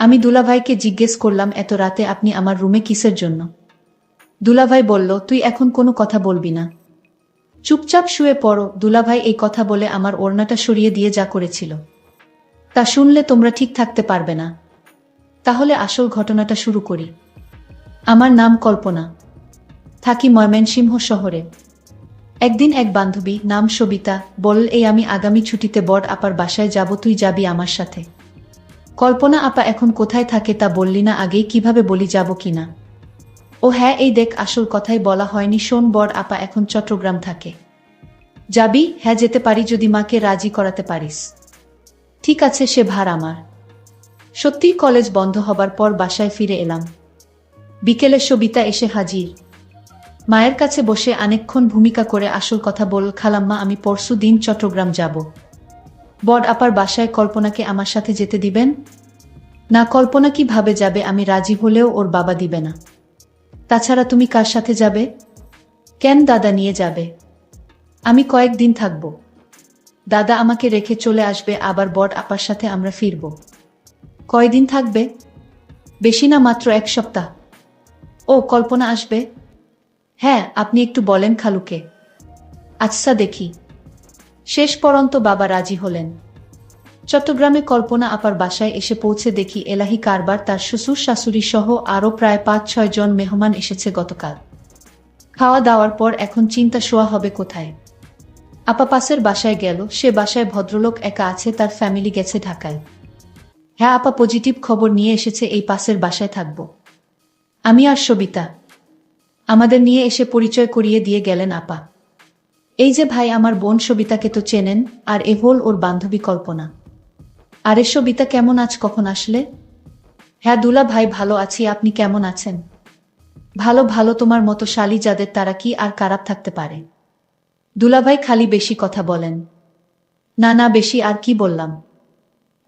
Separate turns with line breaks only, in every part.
আমি দুলাভাইকে জিজ্ঞেস করলাম, এত রাতে আপনি আমার রুমে কিসের জন্য? দুলাভাই বলল, তুই এখন কোনো কথা বলবি না, চুপচাপ শুয়ে পড়ো। দুলাভাই এই কথা বলে আমার ওড়নাটা সরিয়ে দিয়ে যা করেছিল তা শুনলে তোমরা ঠিক থাকতে পারবে না। তাহলে আসল ঘটনাটা শুরু করি। আমার নাম কল্পনা, থাকি ময়মনসিংহ শহরে। একদিন এক বান্ধবী, নাম সবিতা, বলল, এই আমি আগামী ছুটিতে বড় আপার বাসায় যাব, তুই যাবি আমার সাথে। কল্পনা আপা এখন কোথায় থাকে তা বললি না আগেই, কিভাবে বলি যাব কিনা? ও হ্যাঁ, এই দেখ, আসল কথাই বলা হয়নি, শোন, বড় আপা এখন চট্টগ্রাম থাকে। যাবি? হ্যাঁ যেতে পারি, যদি মাকে রাজি করাতে পারিস। ঠিক আছে, সে ভার আমার। সত্যিই কলেজ বন্ধ হবার পর বাসায় ফিরে এলাম। বিকেলে সবিতা এসে হাজির। মায়ের কাছে বসে অনেকক্ষণ ভূমিকা করে আসল কথা বল, খালাম্মা আমি পরশু দিন চট্টগ্রাম যাব। বড় আপার বাসায় কল্পনাকে আমার সাথে যেতে দিবেন না? কল্পনা কিভাবে যাবে? আমি রাজি হলেও ওর বাবা দিবে না। তাছাড়া তুমি কার সাথে যাবে? কেন, দাদা নিয়ে যাবে। আমি কয়েকদিন থাকব, দাদা আমাকে রেখে চলে আসবে, আবার বড় আপার সাথে আমরা ফিরব। কয়দিন থাকবে? বেশি না, মাত্র 1 সপ্তাহ। ও, কল্পনা আসবে? হ্যাঁ, আপনি একটু বলেন খালুকে। আচ্ছা দেখি। শেষ পর্যন্ত বাবা রাজি হলেন। চট্টগ্রামে কল্পনা আপার বাসায় এসে পৌঁছে দেখি এলাহি কারবার, তার শ্বশুর শাশুড়ি সহ আরও প্রায় 5-6 জন মেহমান এসেছে গতকাল। খাওয়া দাওয়ার পর এখন চিন্তা শোয়া হবে কোথায়। আপা পাশের বাসায় গেল, সে বাসায় ভদ্রলোক একা আছে, তার ফ্যামিলি গেছে ঢাকায়। হ্যাঁ, আপা পজিটিভ খবর নিয়ে এসেছে, এই পাশের বাসায় থাকব। আমি আর সবিতা। আমাদের নিয়ে এসে পরিচয় করিয়ে দিয়ে গেলেন আপা। এই যে ভাই, আমার বোন সবিতাকে তো চেনেন, আর এ হল ওর বান্ধবী কল্পনা। আরে সবিতা, কেমন আছ? কখন আসলে? হ্যাঁ দুলা ভাই, ভালো আছি, আপনি কেমন আছেন? ভালো ভালো, তোমার মতো শালী যাদের, তারা কি আর খারাপ থাকতে পারে? দুলাভাই খালি বেশি কথা বলেন। না না, বেশি আর কি বললাম।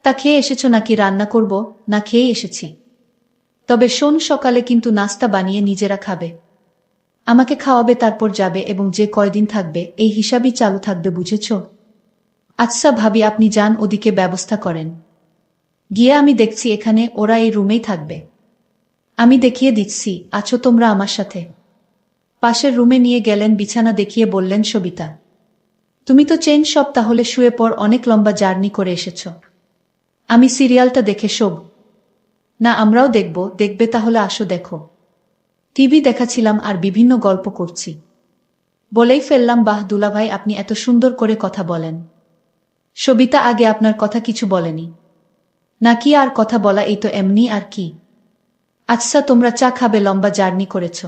তা খেয়ে এসেছো নাকি? রান্না করব? না খেয়ে এসেছি। তবে শোন, সকালে কিন্তু নাস্তা বানিয়ে নিজেরা খাবে। আমাকে খাওয়াবে, তারপর যাবে, এবং যে কয়দিন থাকবে এই হিসাবই চালু থাকবে, বুঝেছ? আচ্ছা ভাবি, আপনি যান, ওদিকে ব্যবস্থা করেন। গিয়ে আমি দেখছি, এখানে ওরা এই রুমেই থাকবে। আমি দেখিয়ে দিচ্ছি, আছো তোমরা আমার সাথে। পাশের রুমে নিয়ে গেলেন, বিছানা দেখিয়ে বললেন, সবিতা তুমি তো চেন সব, তাহলে শুয়ে পড়, অনেক লম্বা জার্নি করে এসেছ। আমি সিরিয়ালটা দেখে শোব। না, আমরাও দেখব। দেখবে? তাহলে আসো, দেখো। টিভি দেখাছিলাম আর বিভিন্ন গল্প করছি। বলেই ফেললাম, বাহ দুলাভাই, আপনি এত সুন্দর করে কথা বলেন। সবিতা আগে আপনার কথা কিছু বলেনি নাকি? আর কথা বলা, এই তো এমনি, আর কি। আচ্ছা তোমরা চা খাবে? লম্বা জার্নি করেছ,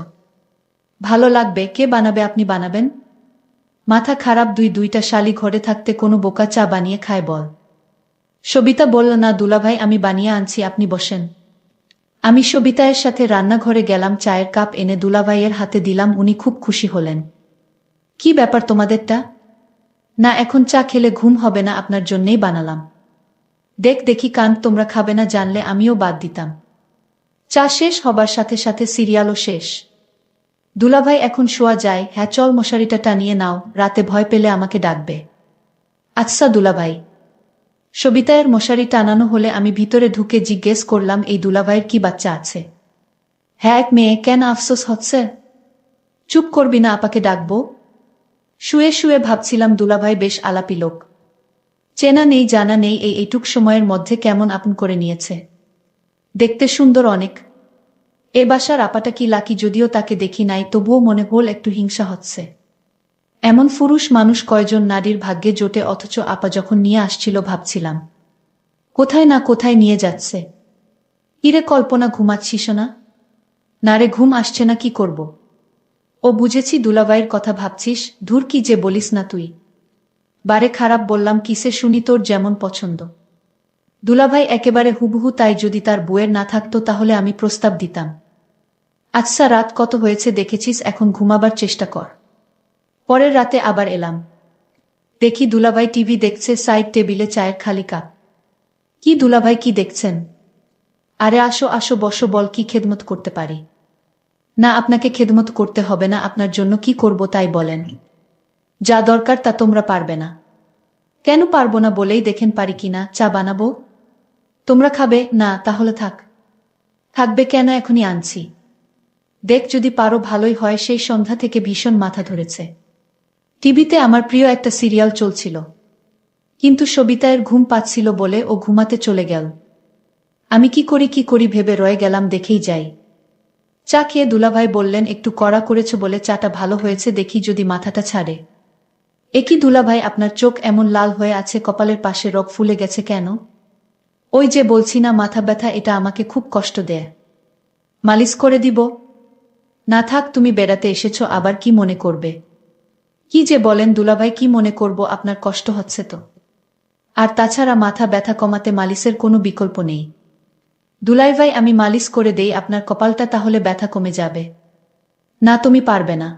ভালো লাগবে। কে বানাবে? আপনি বানাবেন? মাথা খারাপ? দুইটা শালি ঘরে থাকতে কোনো বোকা চা বানিয়ে খায় বল? সবিতা বলল, না দুলাভাই, আমি বানিয়ে আনছি, আপনি বসেন। আমি সবিতায়ের সাথে রান্নাঘরে গেলাম, চায়ের কাপ এনে দুলাভাইয়ের হাতে দিলাম, উনি খুব খুশি হলেন। কি ব্যাপার তোমাদেরটা? না, এখন চা খেলে ঘুম হবে না, আপনার জন্যেই বানালাম। দেখি কান, তোমরা খাবে না জানলে আমিও বাদ দিতাম। চা শেষ হবার সাথে সাথে সিরিয়ালও শেষ। দুলাভাই এখন শোয়া যায়? হ্যাঁ চল, মশারিটা টানিয়ে নাও, রাতে ভয় পেলে আমাকে ডাকবে। আচ্ছা দুলাভাই। সবিতায়ের মশারি টানানো হলে আমি ভিতরে ঢুকে জিজ্ঞেস করলাম, এই দুলাভাইয়ের কি বাচ্চা আছে? হ্যাঁ, এক মেয়ে। কেন, আফসোস হচ্ছে? চুপ করবি না, আপাকে ডাকবো। শুয়ে শুয়ে ভাবছিলাম, দুলাভাই বেশ আলাপি লোক, চেনা নেই জানা নেই, এইটুক সময়ের মধ্যে কেমন আপন করে নিয়েছে। দেখতে সুন্দর অনেক। এ বাসার আপাটা কি লাকি, যদিও তাকে দেখি নাই, তবুও মনে হল একটু হিংসা হচ্ছে। এমন পুরুষ মানুষ কয়জন নারীর ভাগ্যে জোটে, অথচ আপা যখন নিয়ে আসছিল ভাবছিলাম কোথায় না কোথায় নিয়ে যাচ্ছে। ইরে কল্পনা, ঘুমাচ্ছিস না? না রে, ঘুম আসছে না, কি করব? ও বুঝেছি, দুলাভাইয়ের কথা ভাবছিস। ধুর, কি যে বলিস না তুই। বারে খারাপ বললাম কিসে শুনি, তোর যেমন পছন্দ। দুলাভাই একেবারে হুবহু তাই, যদি তার বউয়ের না থাকতো তাহলে আমি প্রস্তাব দিতাম। আচ্ছা রাত কত হয়েছে দেখেছিস, এখন ঘুমাবার চেষ্টা কর। পরের রাতে আবার এলাম, দেখি দুলাভাই টিভি দেখছে, সাইড টেবিলে চায়ের খালি কাপ। কি দুলাভাই, কি দেখছেন? আরে আসো আসো, বসো, বল কি খেদমত করতে পারি? না, আপনাকে খেদমত করতে হবে না, আপনার জন্য কি করব তাই বলেন। যা দরকার তা তোমরা পারবে না। কেন পারবো না? বলেই দেখেন পারি কিনা। চা বানাবো? তোমরা খাবে না? তাহলে থাক। থাকবে কেন, এখনই আনছি। দেখ, যদি পারো ভালোই হয়। সেই সন্ধ্যা থেকে ভীষণ মাথা ধরেছে। টিভিতে আমার প্রিয় একটা সিরিয়াল চলছিল, কিন্তু সবিতায়ের ঘুম পাচ্ছিল বলে ও ঘুমাতে চলে গেল। আমি কি করি ভেবে রয়ে গেলাম, দেখেই যাই। চা খেয়ে দুলাভাই বললেন, একটু কড়া করেছ বলে চাটা ভালো হয়েছে, দেখি যদি মাথাটা ছাড়ে। একই দুলাভাই, আপনার চোখ এমন লাল হয়ে আছে, কপালের পাশে রগ ফুলে গেছে কেন? ওই যে বলছি না, মাথা ব্যথা, এটা আমাকে খুব কষ্ট দেয়। মালিশ করে দিব? না থাক, তুমি বেড়াতে এসেছো, আবার কি মনে করবে? কি যে বলেন দুলাভাই, কি মনে করব? আপনার কষ্ট হচ্ছে তো। আর তাছাড়া মাথা ব্যথা কমাতে মালিশের কোনো বিকল্প নেই। দুলাভাই, আমি মালিশ করে দেই আপনার কপালটা, তাহলে ব্যথা কমে যাবে। না, তুমি পারবে না।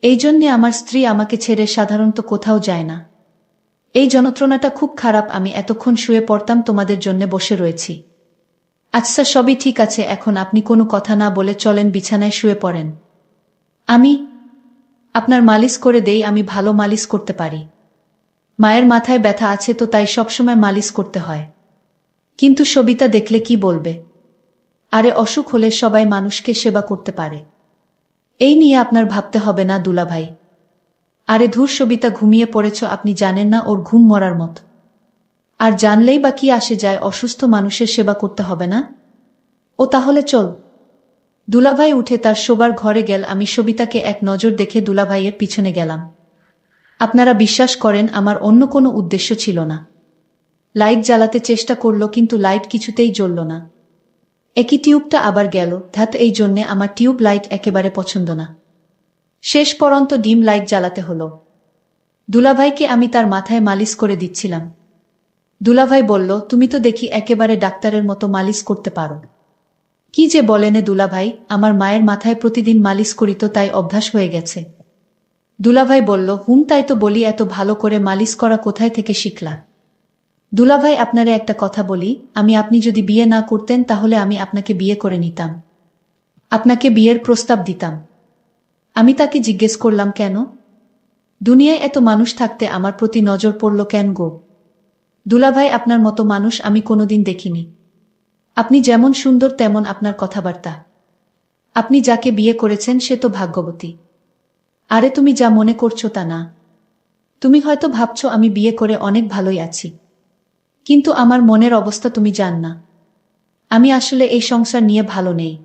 এই জন্যে আমার স্ত্রী আমাকে ছেড়ে সাধারণত কোথাও যায় না। এই যন্ত্রণাটা খুব খারাপ। আমি এতক্ষণ শুয়ে পড়তাম, তোমাদের জন্যে বসে রয়েছি। আচ্ছা, সবই ঠিক আছে, এখন আপনি কোনো কথা না বলে চলেন, বিছানায় শুয়ে পড়েন। আমি আপনার মালিশ করে দেই। আমি ভালো মালিশ করতে পারি। মায়ের মাথায় ব্যথা আছে তো, তাই সবসময় মালিশ করতে হয়। কিন্তু সবিতা দেখলে কি বলবে? আরে, অসুখ হলে সবাই মানুষকে সেবা করতে পারে। এই নিয়ে আপনার ভাবতে হবে না দুলাভাই। আরে ধুর, সবিতা ঘুমিয়ে পড়েছ, আপনি জানেন না ওর ঘুম মরার মত। আর জানলেই বা কি আসে যায়, অসুস্থ মানুষের সেবা করতে হবে না? ও তাহলে চল। দুলাভাই উঠে তার শোবার ঘরে গেল। আমি সবিতাকে এক নজর দেখে দুলাভাইয়ের পিছনে গেলাম। আপনারা বিশ্বাস করেন, আমার অন্য কোনো উদ্দেশ্য ছিল না। লাইট জ্বালাতে চেষ্টা করলো, কিন্তু লাইট কিছুতেই জ্বলল না। একই টিউবটা আবার গেল। ধ্যাত, এই জন্যে আমার টিউব লাইট একেবারে পছন্দ না। শেষ পর্যন্ত ডিম লাইট জ্বালাতে হলো। দুলাভাইকে আমি তার মাথায় মালিশ করে দিচ্ছিলাম। দুলাভাই বলল, তুমি তো দেখি একেবারে ডাক্তারের মতো মালিশ করতে পারো। কি যে বলেনে দুলাভাই, আমার মায়ের মাথায় প্রতিদিন মালিশ করি তো, তাই অভ্যাস হয়ে গেছে। দুলাভাই বলল, তাই তো বলি, এত ভালো করে মালিশ করা কোথায় থেকে শিখলা? দুলাভাই, আপনারে একটা কথা বলি, আপনি যদি বিয়ে না করতেন তাহলে আমি আপনাকে বিয়ে করে নিতাম। আপনাকে বিয়ের প্রস্তাব দিতাম। আমি তাকে জিজ্ঞেস করলাম, কেন? দুনিয়ায় এত মানুষ থাকতে আমার প্রতি নজর পড়ল কেন গো? দুলাভাই, আপনার মতো মানুষ আমি কোনোদিন দেখিনি। আপনি যেমন সুন্দর তেমন আপনার কথাবার্তা। আপনি যাকে বিয়ে করেছেন সে তো ভাগ্যবতী। আরে, তুমি যা মনে করছো তা না। তুমি হয়তো ভাবছো আমি বিয়ে করে অনেক ভালোই আছি, কিন্তু আমার মনের অবস্থা তুমি জান না। আমি আসলে এই সংসার নিয়ে ভালো নেই।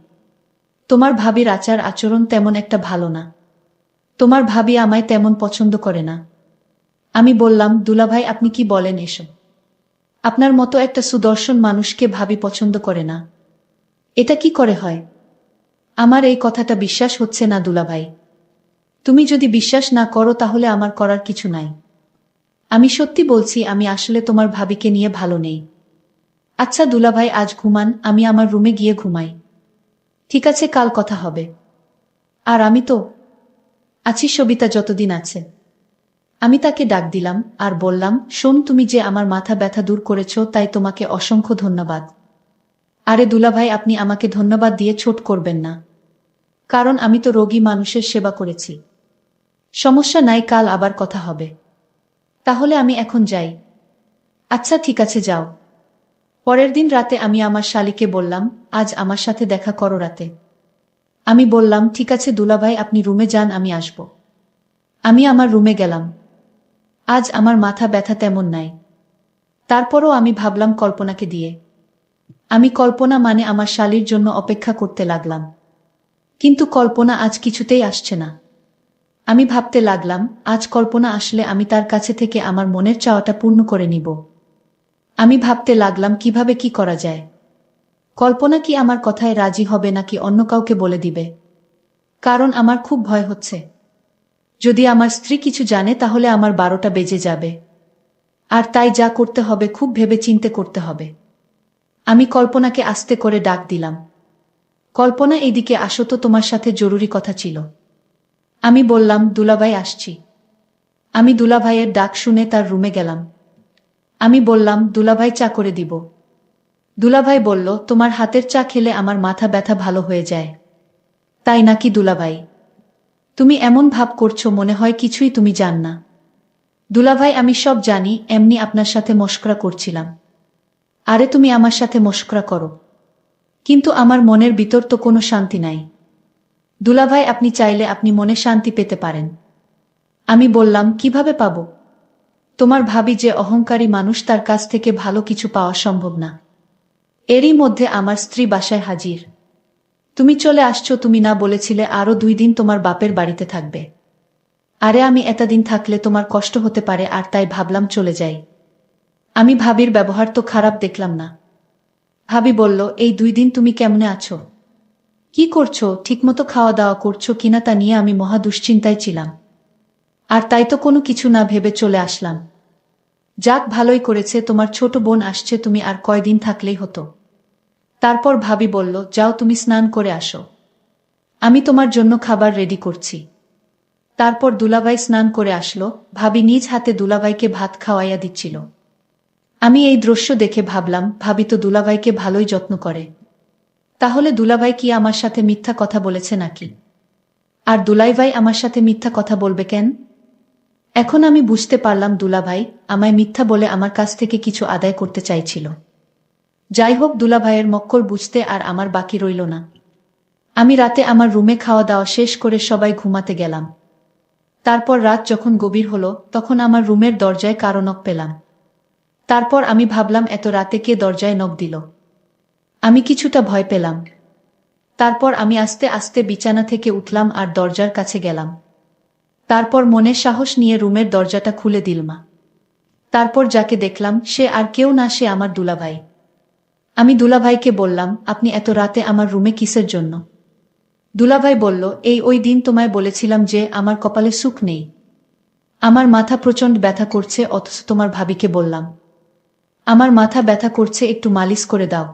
তোমার ভাবির আচার আচরণ তেমন একটা ভালো না। তোমার ভাবি আমায় তেমন পছন্দ করে না। আমি বললাম, দুলাভাই, আপনি কি বলেন এসব? আপনার মতো একটা সুদর্শন মানুষকে ভাবি পছন্দ করে না? এটা কি করে হয়? আমার এই কথাটা বিশ্বাস হচ্ছে না দুলাভাই। তুমি যদি বিশ্বাস না করো তাহলে আমার করার কিছু নাই। আমি সত্যি বলছি, আমি আসলে তোমার ভাবিকে নিয়ে ভালো নেই। আচ্ছা দুলাভাই, আজ ঘুমান, আমি আমার রুমে গিয়ে ঘুমাই। ঠিক আছে, কাল কথা হবে। আর আমি তো আছি, সবিতা যতদিন আছে। আমি তাকে ডাক দিলাম আর বললাম, শোন, তুমি যে আমার মাথা ব্যথা দূর করেছ তাই তোমাকে অসংখ্য ধন্যবাদ। আরে দুলাভাই, আপনি আমাকে ধন্যবাদ দিয়ে ছোট করবেন না, কারণ আমি তো রোগী মানুষের সেবা করেছি। সমস্যা নাই, কাল আবার কথা হবে। তাহলে আমি এখন যাই। আচ্ছা ঠিক আছে, যাও। পরের দিন রাতে আমি আমার শালীকে বললাম, আজ আমার সাথে দেখা করো রাতে। আমি বললাম, ঠিক আছে দুলাভাই, আপনি রুমে যান, আমি আসব। আমি আমার রুমে গেলাম। আজ আমার মাথা ব্যথা তেমন নাই। তারপরও আমি ভাবলাম কল্পনাকে দিয়ে। আমি কল্পনা মানে আমার শালীর জন্য অপেক্ষা করতে লাগলাম, কিন্তু কল্পনা আজ কিছুতেই আসছে না। আমি ভাবতে লাগলাম, আজ কল্পনা আসলে আমি তার কাছে থেকে আমার মনের চাওয়াটা পূর্ণ করে নিব। আমি ভাবতে লাগলাম কিভাবে কি করা যায়। কল্পনা কি আমার কথায় রাজি হবে নাকি অন্য কাউকে বলে দিবে? কারণ আমার খুব ভয় হচ্ছে, যদি আমার স্ত্রী কিছু জানে তাহলে আমার 12টা বেজে যাবে। আর তাই যা করতে হবে খুব ভেবে চিন্তে করতে হবে। আমি কল্পনাকে আস্তে করে ডাক দিলাম, কল্পনা, এইদিকে আসো তো, তোমার সাথে জরুরি কথা ছিল। আমি বললাম, দুলাভাই আসছি। আমি দুলাভাইয়ের ডাক শুনে তার রুমে গেলাম। আমি বললাম, দুলাভাই, চা করে দিব। দুলাভাই বলল, তোমার হাতের চা খেলে আমার মাথা ব্যথা ভালো হয়ে যায়। তাই নাকি দুলাভাই? তুমি এমন ভাব করছো মনে হয় কিছুই তুমি জান না। দুলাভাই, আমি সব জানি, এমনি আপনার সাথে মশকরা করছিলাম। আরে তুমি আমার সাথে মশকরা করো, কিন্তু আমার মনের ভিতর তো কোনো শান্তি নাই। দুলাভাই আপনি চাইলে আপনি মনে শান্তি পেতে পারেন। আমি বললাম কিভাবে পাবো? তোমার ভাবি যে অহংকারী মানুষ, তার কাছ থেকে ভালো কিছু পাওয়া সম্ভব না। এরই মধ্যে আমার স্ত্রী বাসায় হাজির। তুমি চলে আসছো, তুমি না বলেছিলে আরো 2 দিন তোমার বাপের বাড়িতে থাকবে? আরে আমি এতদিন থাকলে তোমার কষ্ট হতে পারে, আর তাই ভাবলাম চলে যাই। আমি ভাবির ব্যবহার তো খারাপ দেখলাম না। ভাবি বলল, এই 2 দিন তুমি কেমনে আছো, কি করছো, ঠিকমতো খাওয়া দাওয়া করছো কিনা তা নিয়ে আমি মহা দুশ্চিন্তায় ছিলাম। আর তাই তো কোনো কিছু না ভেবে চলে আসলাম। যাক, ভালোই করেছে, তোমার ছোট বোন আসছে, তুমি আর কয়দিন থাকলেই হতো। তারপর ভাবি বলল, যাও তুমি স্নান করে আসো, আমি তোমার জন্য খাবার রেডি করছি। তারপর দুলাভাই স্নান করে আসলো, ভাবি নিজ হাতে দুলাভাইকে ভাত খাওয়াইয়া দিচ্ছিল। আমি এই দৃশ্য দেখে ভাবলাম, ভাবি তো দুলাভাইকে ভালোই যত্ন করে। তাহলে দুলাভাই কি আমার সাথে মিথ্যা কথা বলেছে নাকি? আর দুলাভাই আমার সাথে মিথ্যা কথা বলবে কেন? এখন আমি বুঝতে পারলাম দুলাভাই আমায় মিথ্যা বলে আমার কাছ থেকে কিছু আদায় করতে চাইছিল। যাই হোক, দুলাভাইয়ের মক্কল বুঝতে আর আমার বাকি রইল না। আমি রাতে আমার রুমে খাওয়া দাওয়া শেষ করে সবাই ঘুমাতে গেলাম। তারপর রাত যখন গভীর হলো, তখন আমার রুমের দরজায় কারো নক পেলাম। তারপর আমি ভাবলাম এত রাতে কে দরজায় নক দিল। আমি কিছুটা ভয় পেলাম। তারপর আমি আস্তে আস্তে বিছানা থেকে উঠলাম আর দরজার কাছে গেলাম। তারপর মনে সাহস নিয়ে রুমের দরজাটা খুলে দিলমা। তারপর যাকে দেখলাম সে আর কেউ না, সে আমার দুলাভাই। আমি দুলাভাইকে বললাম, আপনি এত রাতে আমার রুমে কিসের জন্য? দুলাভাই বলল, ওই দিন তোমায় বলেছিলাম যে আমার কপালে সুখ নেই, আমার মাথা প্রচণ্ড ব্যথা করছে, অথচ তোমার ভাবিকে বললাম আমার মাথা ব্যথা করছে, একটু মালিশ করে দাও।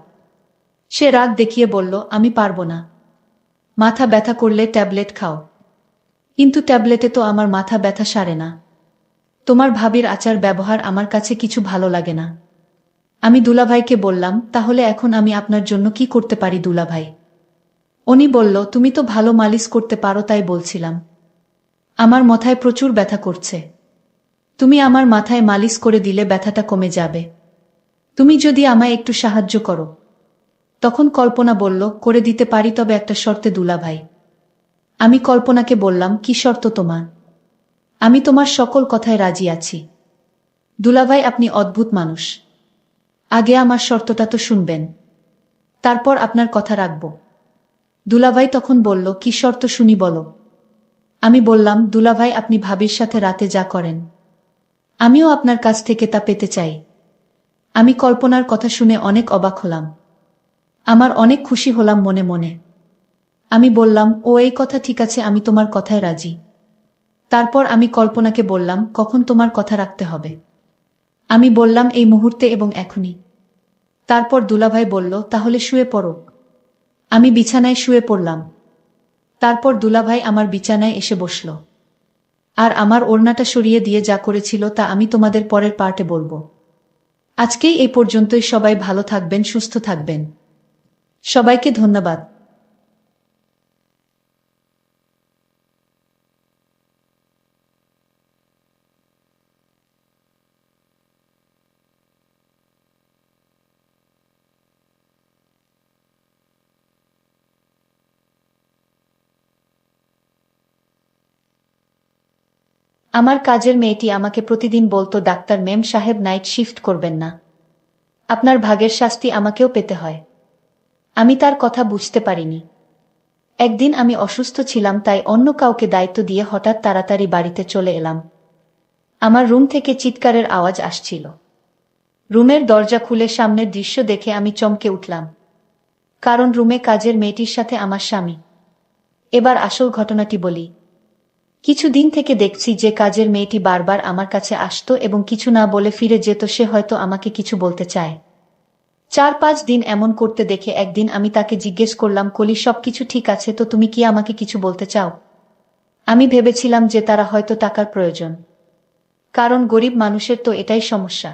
সে রাগ দেখিয়ে বলল, আমি পারবো না, মাথা ব্যথা করলে ট্যাবলেট খাও। কিন্তু ট্যাবলেটে তো আমার মাথা ব্যথা সারে না। তোমার ভাবির আচার ব্যবহার আমার কাছে কিছু ভালো লাগে না। আমি দুলাভাইকে বললাম, তাহলে এখন আমি আপনার জন্য কি করতে পারি দুলাভাই? উনি বলল, তুমি তো ভালো মালিশ করতে পারো, তাই বলছিলাম। আমার মাথায় প্রচুর ব্যথা করছে, তুমি আমার মাথায় মালিশ করে দিলে ব্যথাটা কমে যাবে। তুমি যদি আমায় একটু সাহায্য করো। তখন কল্পনা বলল, করে দিতে পারি, তবে একটা শর্তে দুলাভাই। আমি কল্পনাকে বললাম, কি শর্ত তোমার? আমি তোমার সকল কথায় রাজি আছি। দুলাভাই আপনি অদ্ভুত মানুষ, আগে আমার শর্তটা তো শুনবেন, তারপর আপনার কথা রাখব। দুলাভাই তখন বলল, কি শর্ত শুনি বলো। আমি বললাম, দুলাভাই আপনি ভাবির সাথে রাতে যা করেন, আমিও আপনার কাছ থেকে তা পেতে চাই। আমি কল্পনার কথা শুনে অনেক অবাক হলাম, আমার অনেক খুশি হলাম মনে মনে। আমি বললাম, ও এই কথা ঠিক আছে, আমি তোমার কথায় রাজি। তারপর আমি কল্পনাকে বললাম, কখন তোমার কথা রাখতে হবে? আমি বললাম, এই মুহূর্তে এবং এখনই। তারপর দুলাভাই বলল, তাহলে শুয়ে পড়ো। আমি বিছানায় শুয়ে পড়লাম। তারপর দুলাভাই আমার বিছানায় এসে বসল, আর আমার ওড়নাটা সরিয়ে দিয়ে যা করেছিল তা আমি তোমাদের পরের পার্টে বলবো। আজকেই এই পর্যন্তই, সবাই ভালো থাকবেন, সুস্থ থাকবেন। সবাইকে ধন্যবাদ। আমার কাজের মেয়েটি আমাকে প্রতিদিন বলতো, ডাক্তার মেম সাহেব নাইট শিফট করবেন না, আপনার ভাগের শাস্তি আমাকেও পেতে হয়। আমি তার কথা বুঝতে পারিনি। একদিন আমি অসুস্থ ছিলাম, তাই অন্য কাউকে দায়িত্ব দিয়ে হঠাৎ তাড়াতাড়ি বাড়িতে চলে এলাম। আমার রুম থেকে চিৎকারের আওয়াজ আসছিল। রুমের দরজা খুলে সামনের দৃশ্য দেখে আমি চমকে উঠলাম, কারণ রুমে কাজের মেয়েটির সাথে আমার স্বামী। এবার আসল ঘটনাটি বলি। কিছুদিন থেকে দেখছি যে কাজের মেয়েটি বারবার আমার কাছে আসতো এবং কিছু না বলে ফিরে যেত, সে হয়তো আমাকে কিছু বলতে চায়। 4-5 দিন এমন করতে দেখে একদিন আমি তাকে জিজ্ঞেস করলাম, কলি সবকিছু ঠিক আছে তো, তুমি কি আমাকে কিছু বলতে চাও? আমি ভেবেছিলাম যে তারা হয়তো টাকার প্রয়োজন, কারণ গরিব মানুষের তো এটাই সমস্যা,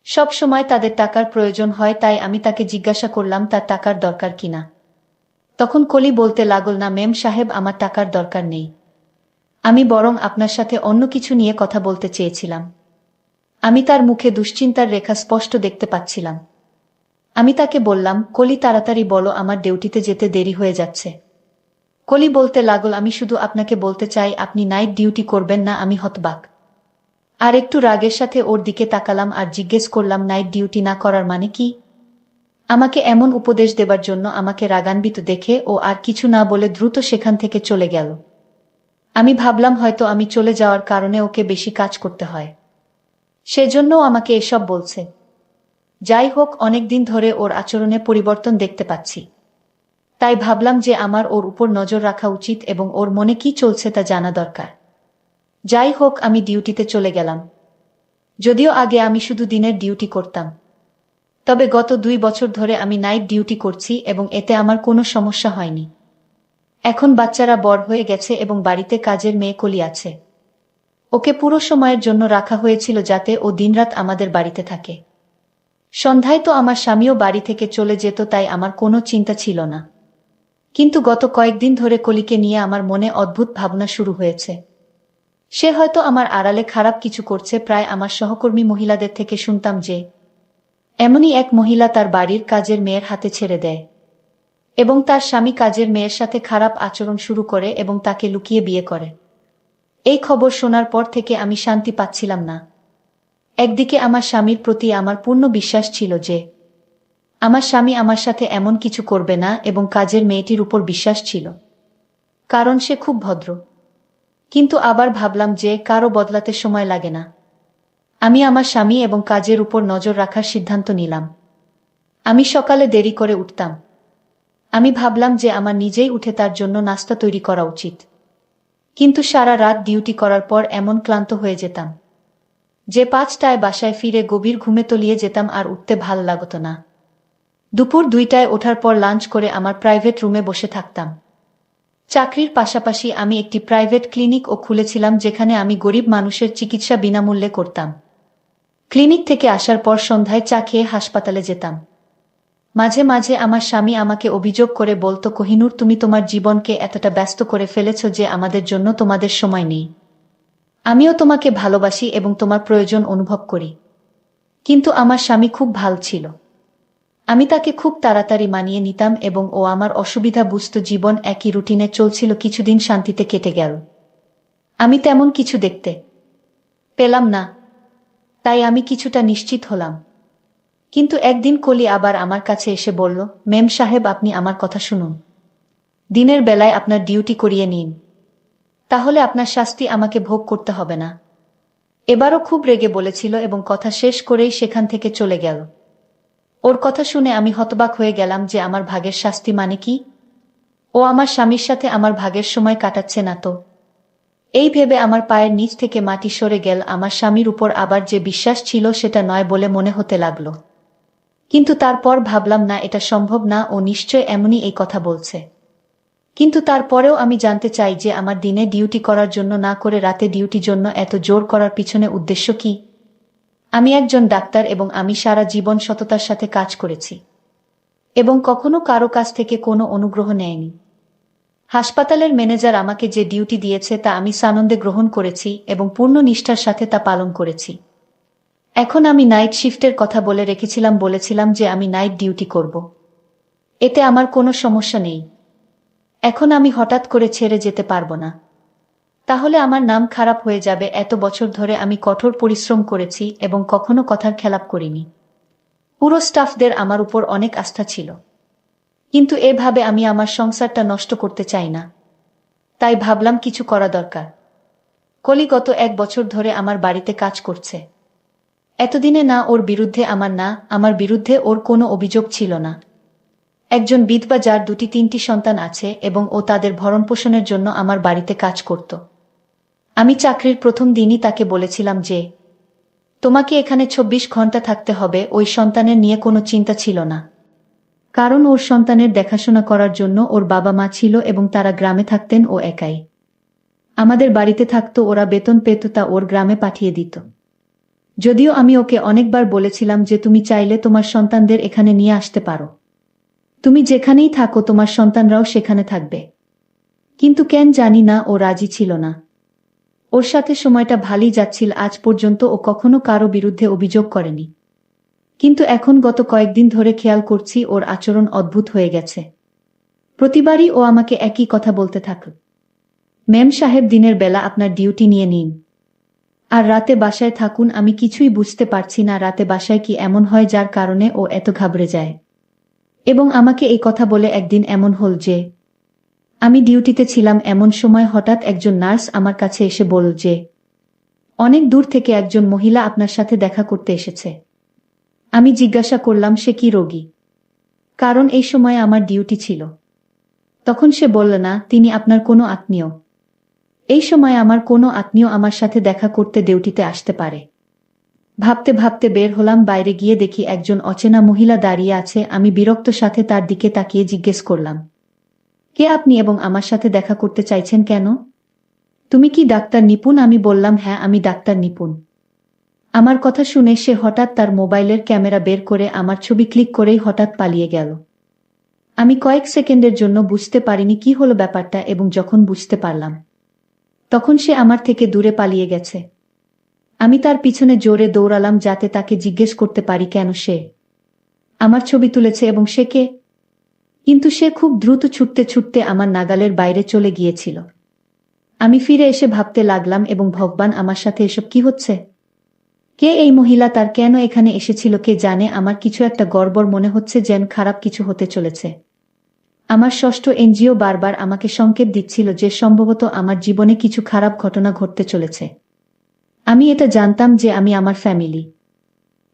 সব সময় তাদের টাকার প্রয়োজন হয়। তাই আমি তাকে জিজ্ঞাসা করলাম তার টাকার দরকার কিনা। তখন কলি বলতে লাগল, না মেম সাহেব, আমার টাকার দরকার নেই, আমি বরং আপনার সাথে অন্য কিছু নিয়ে কথা বলতে চেয়েছিলাম। আমি তার মুখে দুশ্চিন্তার রেখা স্পষ্ট দেখতে পাচ্ছিলাম। আমি তাকে বললাম, কলি তাড়াতাড়ি বলো, আমার ডিউটিতে যেতে দেরি হয়ে যাচ্ছে। কলি বলতে লাগল, আমি শুধু আপনাকে বলতে চাই আপনি নাইট ডিউটি করবেন না। আমি হতবাক আর একটু রাগের সাথে ওর দিকে তাকালাম আর জিজ্ঞেস করলাম, নাইট ডিউটি না করার মানে কি? আমাকে এমন উপদেশ দেবার জন্য আমাকে রাগান্বিত দেখে ও আর কিছু না বলে দ্রুত সেখান থেকে চলে গেল। আমি ভাবলাম হয়তো আমি চলে যাওয়ার কারণে ওকে বেশি কাজ করতে হয়, সেজন্যও আমাকে এসব বলছে। যাই হোক, অনেকদিন ধরে ওর আচরণে পরিবর্তন দেখতে পাচ্ছি, তাই ভাবলাম যে আমার ওর উপর নজর রাখা উচিত এবং ওর মনে কি চলছে তা জানা দরকার। যাই হোক, আমি ডিউটিতে চলে গেলাম। যদিও আগে আমি শুধু দিনের ডিউটি করতাম, তবে গত 2 বছর ধরে আমি নাইট ডিউটি করছি এবং এতে আমার কোনো সমস্যা হয়নি। এখন বাচ্চারা বড় হয়ে গেছে এবং বাড়িতে কাজের মেয়ে কলি আছে। ওকে পুরো সময়ের জন্য রাখা হয়েছিল যাতে ও দিনরাত আমাদের বাড়িতে থাকে। সন্ধ্যায় তো আমার স্বামীও বাড়ি থেকে চলে যেত, তাই আমার কোনো চিন্তা ছিল না। কিন্তু গত কয়েকদিন ধরে কলিকে নিয়ে আমার মনে অদ্ভুত ভাবনা শুরু হয়েছে। সে হয়তো আমার আড়ালে খারাপ কিছু করছে। প্রায় আমার সহকর্মী মহিলাদের থেকে শুনতাম যে এমনই এক মহিলা তার বাড়ির কাজের মেয়ের হাতে ছেড়ে দেয় এবং তার স্বামী কাজের মেয়ের সাথে খারাপ আচরণ শুরু করে এবং তাকে লুকিয়ে বিয়ে করে। এই খবর শোনার পর থেকে আমি শান্তি পাচ্ছিলাম না। একদিকে আমার স্বামীর প্রতি আমার পূর্ণ বিশ্বাস ছিল যে আমার স্বামী আমার সাথে এমন কিছু করবে না, এবং কাজের মেয়েটির উপর বিশ্বাস ছিল কারণ সে খুব ভদ্র। কিন্তু আবার ভাবলাম যে কারো বদলাতে সময় লাগে না। আমি আমার স্বামী এবং কাজের উপর নজর রাখার সিদ্ধান্ত নিলাম। আমি সকালে দেরি করে উঠতাম। আমি ভাবলাম যে আমার নিজেই উঠে তার জন্য নাস্তা তৈরি করা উচিত। কিন্তু সারা রাত ডিউটি করার পর এমন ক্লান্ত হয়ে যেতাম যে 5টায় বাসায় ফিরে গভীর ঘুমে তলিয়ে যেতাম আর উঠতে ভাল লাগত না। দুপুর 2টায় ওঠার পর লাঞ্চ করে আমার প্রাইভেট রুমে বসে থাকতাম। চাকরির পাশাপাশি আমি একটি প্রাইভেট ক্লিনিকও খুলেছিলাম যেখানে আমি গরিব মানুষের চিকিৎসা বিনামূল্যে করতাম। ক্লিনিক থেকে আসার পর সন্ধ্যায় চা খেয়ে হাসপাতালে যেতাম। মাঝে মাঝে আমার স্বামী আমাকে অভিযোগ করে বলতো, কোহিনূর, তুমি তোমার জীবনকে এতটা ব্যস্ত করে ফেলেছ যে আমাদের জন্য তোমাদের সময় নেই। আমিও তোমাকে ভালোবাসি এবং তোমার প্রয়োজন অনুভব করি। কিন্তু আমার স্বামী খুব ভালো ছিল। আমি তাকে খুব তাড়াতাড়ি মানিয়ে নিতাম এবং ও আমার অসুবিধা বুঝত। জীবন একই রুটিনে চলছিল। কিছুদিন শান্তিতে কেটে গেল। আমি তেমন কিছু দেখতে পেলাম না, তাই আমি কিছুটা নিশ্চিত হলাম। কিন্তু একদিন কলি আবার আমার কাছে এসে বলল, মেম সাহেব, আপনি আমার কথা শুনুন। দিনের বেলায় আপনার ডিউটি করিয়ে নিন, তাহলে আপনার শাস্তি আমাকে ভোগ করতে হবে না। এবারও খুব রেগে বলেছিল এবং কথা শেষ করেই সেখান থেকে চলে গেল। ওর কথা শুনে আমি হতবাক হয়ে গেলাম যে আমার ভাগের শাস্তি মানে কি? ও আমার স্বামীর সাথে আমার ভাগের সময় কাটাচ্ছে না তো? এই ভেবে আমার পায়ের নিচ থেকে মাটি সরে গেল। আমার স্বামীর উপর আবার যে বিশ্বাস ছিল সেটা নয় বলে মনে হতে লাগলো। কিন্তু তারপর ভাবলাম, না, এটা সম্ভব না, ও নিশ্চয় এমনই এই কথা বলছে। কিন্তু তারপরেও আমি জানতে চাই যে আমার দিনে ডিউটি করার জন্য না করে রাতে ডিউটির জন্য এত জোর করার পিছনে উদ্দেশ্য কি? আমি একজন ডাক্তার এবং আমি সারা জীবন সততার সাথে কাজ করেছি এবং কখনো কারো কাছ থেকে কোনো অনুগ্রহ নেয়নি। হাসপাতালের ম্যানেজার আমাকে যে ডিউটি দিয়েছে তা আমি সানন্দে গ্রহণ করেছি এবং পূর্ণ নিষ্ঠার সাথে তা পালন করেছি। এখন আমি নাইট শিফটের কথা বলে রেখেছিলাম, বলেছিলাম যে আমি নাইট ডিউটি করব। এতে আমার কোনো সমস্যা নেই। এখন আমি হঠাৎ করে ছেড়ে যেতে পারবো না, তাহলে আমার নাম খারাপ হয়ে যাবে। এত বছর ধরে আমি কঠোর পরিশ্রম করেছি এবং কখনো কথার খেলাপ করিনি। পুরো স্টাফদের আমার উপর অনেক আস্থা ছিল, কিন্তু এভাবে আমি আমার সংসারটা নষ্ট করতে চাই না। তাই ভাবলাম কিছু করা দরকার। কলি গত 1 বছর ধরে আমার বাড়িতে কাজ করছে। এতদিনে না ওর বিরুদ্ধে আমার বিরুদ্ধে ওর কোনো অভিযোগ ছিল না। একজন বিধবা যার 2-3টি সন্তান আছে এবং ও তাদের ভরণপোষণের জন্য আমার বাড়িতে কাজ করত। আমি চাকরির প্রথম দিনই তাকে বলেছিলাম যে তোমাকে এখানে 24 ঘন্টা থাকতে হবে। ওই সন্তানের নিয়ে কোনো চিন্তা ছিল না, কারণ ওর সন্তানের দেখাশোনা করার জন্য ওর বাবা মা ছিল এবং তারা গ্রামে থাকতেন। ও একাই আমাদের বাড়িতে থাকতো। ওরা বেতন পেত, তা ওর গ্রামে পাঠিয়ে দিত। যদিও আমি ওকে অনেকবার বলেছিলাম যে তুমি চাইলে তোমার সন্তানদের এখানে নিয়ে আসতে পারো, তুমি যেখানেই থাকো তোমার সন্তানরাও সেখানে থাকবে। কিন্তু কেন জানি না ও রাজি ছিল না। ওর সাথে সময়টা ভালোই যাচ্ছিল আজ পর্যন্ত। ও কখনো কারো বিরুদ্ধে অভিযোগ করেনি। কিন্তু এখন গত কয়েকদিন ধরে খেয়াল করছি ওর আচরণ অদ্ভুত হয়ে গেছে। প্রতিবারই ও আমাকে একই কথা বলতে থাকল, ম্যাম সাহেব দিনের বেলা আপনার ডিউটি নিয়ে নিন, আর রাতে বাসায় থাকুন। আমি কিছুই বুঝতে পারছি না রাতে বাসায় কি এমন হয় যার কারণে ও এত ঘাবড়ে যায়। এবং আমাকে এই কথা বলে একদিন এমন হল যে আমি ডিউটিতে ছিলাম, এমন সময় হঠাৎ একজন নার্স আমার কাছে এসে বলল যে অনেক দূর থেকে একজন মহিলা আপনার সাথে দেখা করতে এসেছে। আমি জিজ্ঞাসা করলাম সে কি রোগী, কারণ এই সময় আমার ডিউটি ছিল। তখন সে বলল না, তিনি আপনার কোনো আত্মীয়। এই সময় আমার কোনো আত্মীয় আমার সাথে দেখা করতে ডিউটিতে আসতে পারে। ভাবতে ভাবতে বের হলাম, বাইরে গিয়ে দেখি একজন অচেনা মহিলা দাঁড়িয়ে আছে। আমি বিরক্ত সাথে তার দিকে তাকিয়ে জিজ্ঞেস করলাম, কে আপনি এবং আমার সাথে দেখা করতে চাইছেন কেন? তুমি কি ডাক্তার নিপুণ? আমি বললাম, হ্যাঁ আমি ডাক্তার নিপুণ। আমার কথা শুনে সে হঠাৎ তার মোবাইলের ক্যামেরা বের করে আমার ছবি ক্লিক করেই হঠাৎ পালিয়ে গেল। আমি কয়েক সেকেন্ডের জন্য বুঝতে পারিনি কি হলো ব্যাপারটা, এবং যখন বুঝতে পারলাম তখন সে আমার থেকে দূরে পালিয়ে গেছে। আমি তার পিছনে জোরে দৌড়ালাম যাতে তাকে জিজ্ঞেস করতে পারি কেন সে আমার ছবি তুলেছে এবং সে কে। কিন্তু সে খুব দ্রুত ছুটতে ছুটতে আমার নাগালের বাইরে চলে গিয়েছিল। আমি ফিরে এসে ভাবতে লাগলাম, এবং ভগবান, আমার সাথে এসব কি হচ্ছে? কে এই মহিলা? তার কেন এখানে এসেছিল কে জানে? আমার কিছু একটা গড়বড় মনে হচ্ছে, যেন খারাপ কিছু হতে চলেছে। আমার ষষ্ঠ এনজিও বারবার আমাকে সংকেত দিচ্ছিল যে সম্ভবত আমার জীবনে কিছু খারাপ ঘটনা ঘটতে চলেছে। আমি এটা জানতাম যে আমি আমার ফ্যামিলি,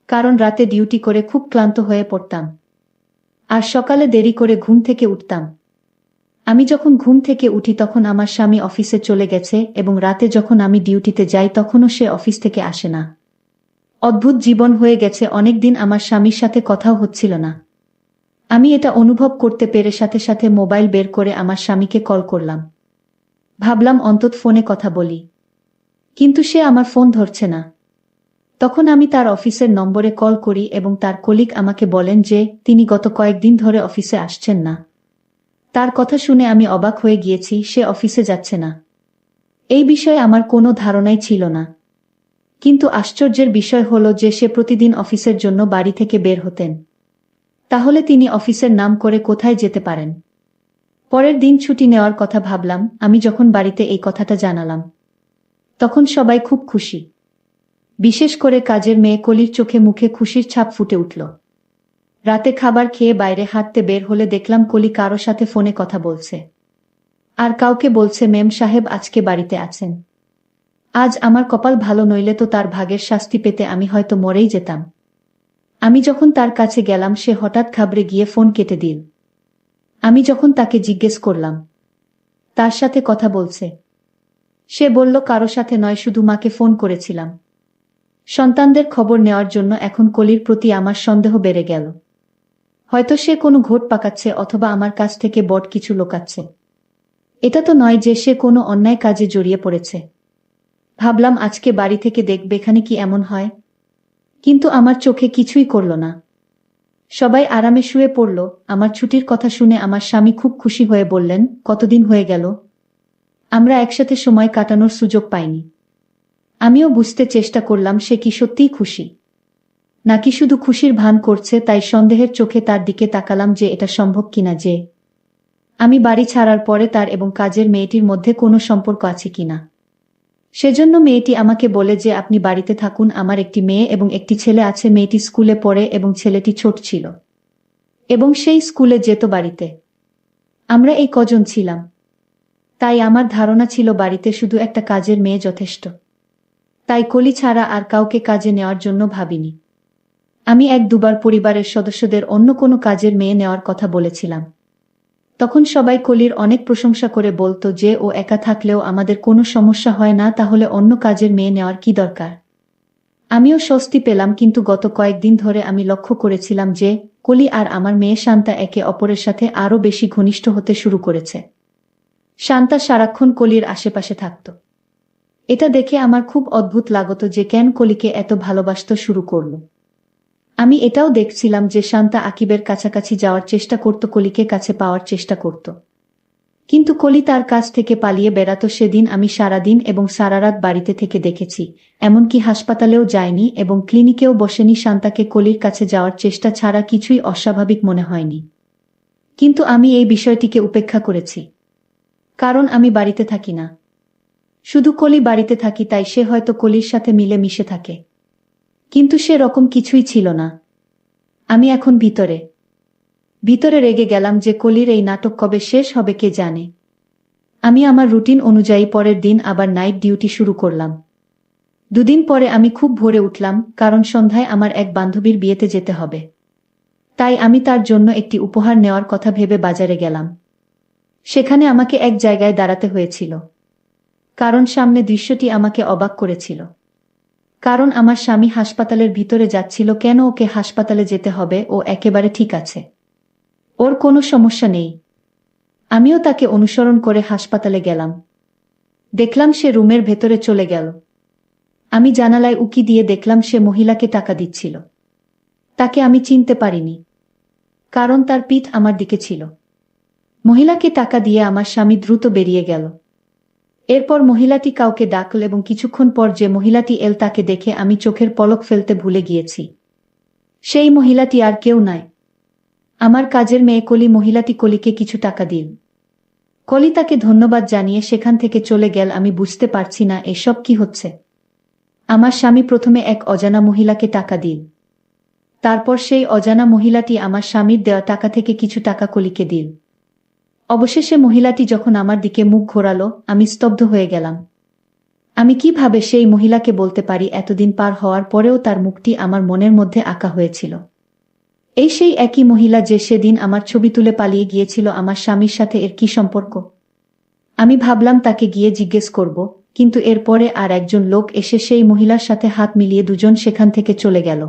কারণ রাতে ডিউটি করে খুব ক্লান্ত হয়ে পড়তাম আর সকালে দেরি করে ঘুম থেকে উঠতাম। আমি যখন ঘুম থেকে উঠি তখন আমার স্বামী অফিসে চলে গেছে, এবং রাতে যখন আমি ডিউটিতে যাই তখনও সে অফিস থেকে আসে না। অদ্ভুত জীবন হয়ে গেছে। অনেকদিন আমার স্বামীর সাথে কথাও হচ্ছিল না। আমি এটা অনুভব করতে পেরে সাথে সাথে মোবাইল বের করে আমার স্বামীকে কল করলাম। ভাবলাম অন্তত ফোনে কথা বলি, কিন্তু সে আমার ফোন ধরছে না। তখন আমি তার অফিসের নম্বরে কল করি এবং তার কলিগ আমাকে বলেন যে তিনি গত কয়েকদিন ধরে অফিসে আসছেন না। তার কথা শুনে আমি অবাক হয়ে গিয়েছি, সে অফিসে যাচ্ছে না। এই বিষয়ে আমার কোনো ধারণাই ছিল না। কিন্তু আশ্চর্যের বিষয় হলো যে সে প্রতিদিন অফিসের জন্য বাড়ি থেকে বের হতেন। তাহলে তিনি অফিসের নাম করে কোথায় যেতে পারেন? পরের দিন ছুটি নেওয়ার কথা ভাবলাম। আমি যখন বাড়িতে এই কথাটা জানালাম তখন সবাই খুব খুশি। বিশেষ করে কাজের মেয়ে কলির চোখে মুখে খুশির ছাপ ফুটে উঠল। রাতে খাবার খেয়ে বাইরে হাঁটতে বের হলে দেখলাম কলি কারো সাথে ফোনে কথা বলছে, আর কাউকে বলছে মেম সাহেব আজকে বাড়িতে আছেন। আজ আমার কপাল ভালো, নইলে তো তার ভাগের শাস্তি পেতে আমি হয়তো মরেই যেতাম। আমি যখন তার কাছে গেলাম সে হঠাৎ ঘাবড়ে গিয়ে ফোন কেটে দিল। আমি যখন তাকে জিজ্ঞেস করলাম তার সাথে কথা বলছে, সে বলল কারো সাথে নয়, শুধু মাকে ফোন করেছিলাম। সন্তানদের খবর নেওয়ার জন্য এখন কলির প্রতি আমার সন্দেহ বেড়ে গেল। হয়তো সে কোনো ঘোট পাকাচ্ছে অথবা আমার কাছ থেকে বড় কিছু লুকাচ্ছে। এটা তো নয় যে সে কোনো অন্যায় কাজে জড়িয়ে পড়েছে। ভাবলাম আজকে বাড়ি থেকে দেখবে এখানে কি এমন হয়, কিন্তু আমার চোখে কিছুই করল না। সবাই আরামে শুয়ে পড়ল। আমার ছুটির কথা শুনে আমার স্বামী খুব খুশি হয়ে বললেন, কতদিন হয়ে গেল আমরা একসাথে সময় কাটানোর সুযোগ পাইনি। আমিও বুঝতে চেষ্টা করলাম সে কি সত্যিই খুশি, নাকি শুধু খুশির ভান করছে। তাই সন্দেহের চোখে তার দিকে তাকালাম যে এটা সম্ভব কিনা যে আমি বাড়ি ছাড়ার পরে তার এবং কাজের মেয়েটির মধ্যে কোনো সম্পর্ক আছে কিনা। সেজন্য মেয়েটি আমাকে বলে যে আপনি বাড়িতে থাকুন, আমার একটি মেয়ে এবং একটি ছেলে আছে। মেয়েটি স্কুলে পড়ে এবং ছেলেটি ছোট ছিল এবং সেই স্কুলে যেত বাড়িতে। আমরা এই কজন ছিলাম, তাই আমার ধারণা ছিল বাড়িতে শুধু একটা কাজের মেয়ে যথেষ্ট। তাই কলি ছাড়া আর কাউকে কাজে নেওয়ার জন্য ভাবিনি। আমি এক দুবার পরিবারের সদস্যদের অন্য কোনো কাজের মেয়ে নেওয়ার কথা বলেছিলাম। তখন সবাই কলির অনেক প্রশংসা করে বলতো যে ও একা থাকলেও আমাদের কোনো সমস্যা হয় না, তাহলে অন্য কাজের মেয়ে নেওয়ার কি দরকার। আমিও স্বস্তি পেলাম, কিন্তু গত কয়েকদিন ধরে আমি লক্ষ্য করেছিলাম যে কলি আর আমার মেয়ে শান্তা একে অপরের সাথে আরও বেশি ঘনিষ্ঠ হতে শুরু করেছে। শান্তা সারাক্ষণ কলির আশেপাশে থাকত। এটা দেখে আমার খুব অদ্ভুত লাগত যে কেন কলিকে এত ভালোবাসতে শুরু করল। আমি এটাও দেখছিলাম যে শান্তা আকিবের কাছাকাছি যাওয়ার চেষ্টা করত, কলিকে কাছে পাওয়ার চেষ্টা করত। কিন্তু কলি তার কাছ থেকে পালিয়ে বেড়াতো। সেদিন আমি সারাদিন এবং সারারাত বাড়িতে থেকে দেখেছি, এমনকি হাসপাতালেও যায়নি এবং ক্লিনিকেও বসেনি। শান্তাকে কলির কাছে যাওয়ার চেষ্টা ছাড়া কিছুই অস্বাভাবিক মনে হয়নি। কিন্তু আমি এই বিষয়টিকে উপেক্ষা করেছি, কারণ আমি বাড়িতে থাকি না, শুধু কলি বাড়িতে থাকি, তাই সে হয়তো কলির সাথে মিলে মিশে থাকে। কিন্তু সে রকম কিছুই ছিল না। আমি এখন ভিতরে ভিতরে রেগে গেলাম যে কলির এই নাটক কবে শেষ হবে কে জানে। আমি আমার রুটিন অনুযায়ী পরের দিন আবার নাইট ডিউটি শুরু করলাম। দুদিন পরে আমি খুব ভোরে উঠলাম, কারণ সন্ধ্যায় আমার এক বান্ধবীর বিয়েতে যেতে হবে। তাই আমি তার জন্য একটি উপহার নেওয়ার কথা ভেবে বাজারে গেলাম। সেখানে আমাকে এক জায়গায় দাঁড়াতে হয়েছিল, কারণ সামনে দৃশ্যটি আমাকে অবাক করেছিল। কারণ আমার স্বামী হাসপাতালের ভিতরে যাচ্ছিল। কেন ওকে হাসপাতালে যেতে হবে? ও একেবারে ঠিক আছে, ওর কোনো সমস্যা নেই। আমিও তাকে অনুসরণ করে হাসপাতালে গেলাম। দেখলাম সে রুমের ভেতরে চলে গেল। আমি জানালায় উকি দিয়ে দেখলাম সে মহিলাকে টাকা দিচ্ছিল। তাকে আমি চিনতে পারিনি, কারণ তার পিঠ আমার দিকে ছিল। মহিলাকে টাকা দিয়ে আমার স্বামী দ্রুত বেরিয়ে গেল। এরপর মহিলাটি কাউকে ডাকল এবং কিছুক্ষণ পর যে মহিলাটি এল তাকে দেখে আমি চোখের পলক ফেলতে ভুলে গিয়েছি। সেই মহিলাটি আর কেউ নয়, আমার কাজের মেয়ে কলি। মহিলাটি কলিকে কিছু টাকা দিল। কলি তাকে ধন্যবাদ জানিয়ে সেখান থেকে চলে গেল। আমি বুঝতে পারছি না এসব কি হচ্ছে। আমার স্বামী প্রথমে এক অজানা মহিলাকে টাকা দিল, তারপর সেই অজানা মহিলাটি আমার স্বামীর দেওয়া টাকা থেকে কিছু টাকা কলিকে দিল। অবশেষে মহিলাটি যখন আমার দিকে মুখ ঘোরালো, আমি স্তব্ধ হয়ে গেলাম। আমি কিভাবে সেই মহিলাকে বলতে পারি এতদিন পার হওয়ার পরেও তার মুখটি আমার মনের মধ্যে আঁকা হয়েছিল? এই সেই একই মহিলা যে সেদিন আমার ছবি তুলে পালিয়ে গিয়েছিল। আমার স্বামীর সাথে এর কি সম্পর্ক? আমি ভাবলাম তাকে গিয়ে জিজ্ঞেস করব, কিন্তু এরপরে আর একজন লোক এসে সেই মহিলার সাথে হাত মিলিয়ে দুজন সেখান থেকে চলে গেল।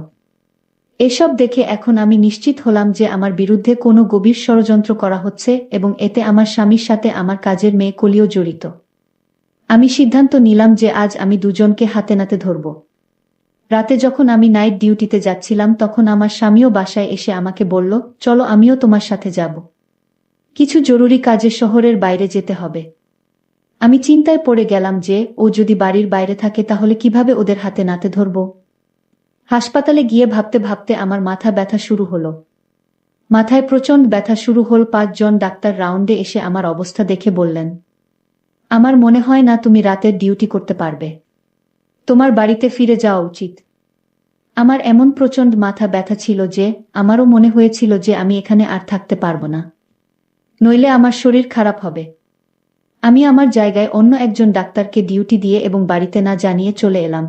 এসব দেখে এখন আমি নিশ্চিত হলাম যে আমার বিরুদ্ধে কোনো গভীর ষড়যন্ত্র করা হচ্ছে এবং এতে আমার স্বামীর সাথে আমার কাজের মেয়ে কলিও জড়িত। আমি সিদ্ধান্ত নিলাম যে আজ আমি দুজনকে হাতে নাতে ধরব। রাতে যখন আমি নাইট ডিউটিতে যাচ্ছিলাম তখন আমার স্বামীও বাসায় এসে আমাকে বলল, চলো আমিও তোমার সাথে যাব, কিছু জরুরি কাজে শহরের বাইরে যেতে হবে। আমি চিন্তায় পড়ে গেলাম যে ও যদি বাড়ির বাইরে থাকে তাহলে কিভাবে ওদের হাতে নাতে ধরব। হাসপাতালে গিয়ে ভাবতে ভাবতে আমার মাথা ব্যথা শুরু হলো। মাথায় প্রচণ্ড ব্যথা শুরু হল। 5 জন ডাক্তার রাউন্ডে এসে আমার অবস্থা দেখে বললেন, আমার মনে হয় না তুমি রাতের ডিউটি করতে পারবে, তোমার বাড়িতে ফিরে যাওয়া উচিত। আমার এমন প্রচণ্ড মাথা ব্যথা ছিল যে আমারও মনে হয়েছিল যে আমি এখানে আর থাকতে পারবো না, নইলে আমার শরীর খারাপ হবে। আমি আমার জায়গায় অন্য একজন ডাক্তারকে ডিউটি দিয়ে এবং বাড়িতে না জানিয়ে চলে এলাম।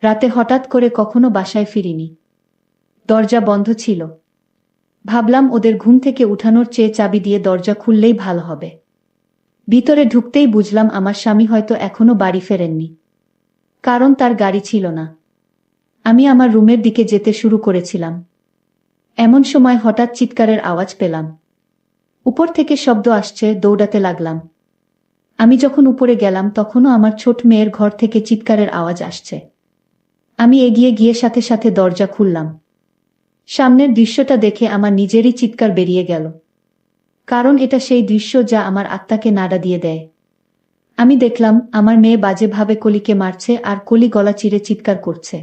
রাতে হঠাৎ করে কখনো বাসায় ফিরিনি। দরজা বন্ধ ছিল। ভাবলাম ওদের ঘুম থেকে উঠানোর চেয়ে চাবি দিয়ে দরজা খুললেই ভালো হবে। ভিতরে ঢুকতেই বুঝলাম আমার স্বামী হয়তো এখনো বাড়ি ফেরেননি, কারণ তার গাড়ি ছিল না। আমি আমার রুমের দিকে যেতে শুরু করেছিলাম। এমন সময় হঠাৎ চিৎকারের আওয়াজ পেলাম। উপর থেকে শব্দ আসছে, দৌড়াতে লাগলাম। আমি যখন উপরে গেলাম তখনও আমার ছোট মেয়ের ঘর থেকে চিৎকারের আওয়াজ আসছে। আমি এগিয়ে গিয়ে সাথে সাথে দরজা খুললাম। সামনের দৃশ্যটা দেখে আমার নিজেরই চিৎকার বেরিয়ে গেল, কারণ এটা সেই দৃশ্য যা আমার আত্মাকে নাড়া দিয়ে দেয়। আমি দেখলাম আমার মেয়ে বাজেভাবে কলিকে মারছে আর কলি গলা চিরে চিৎকার করছে।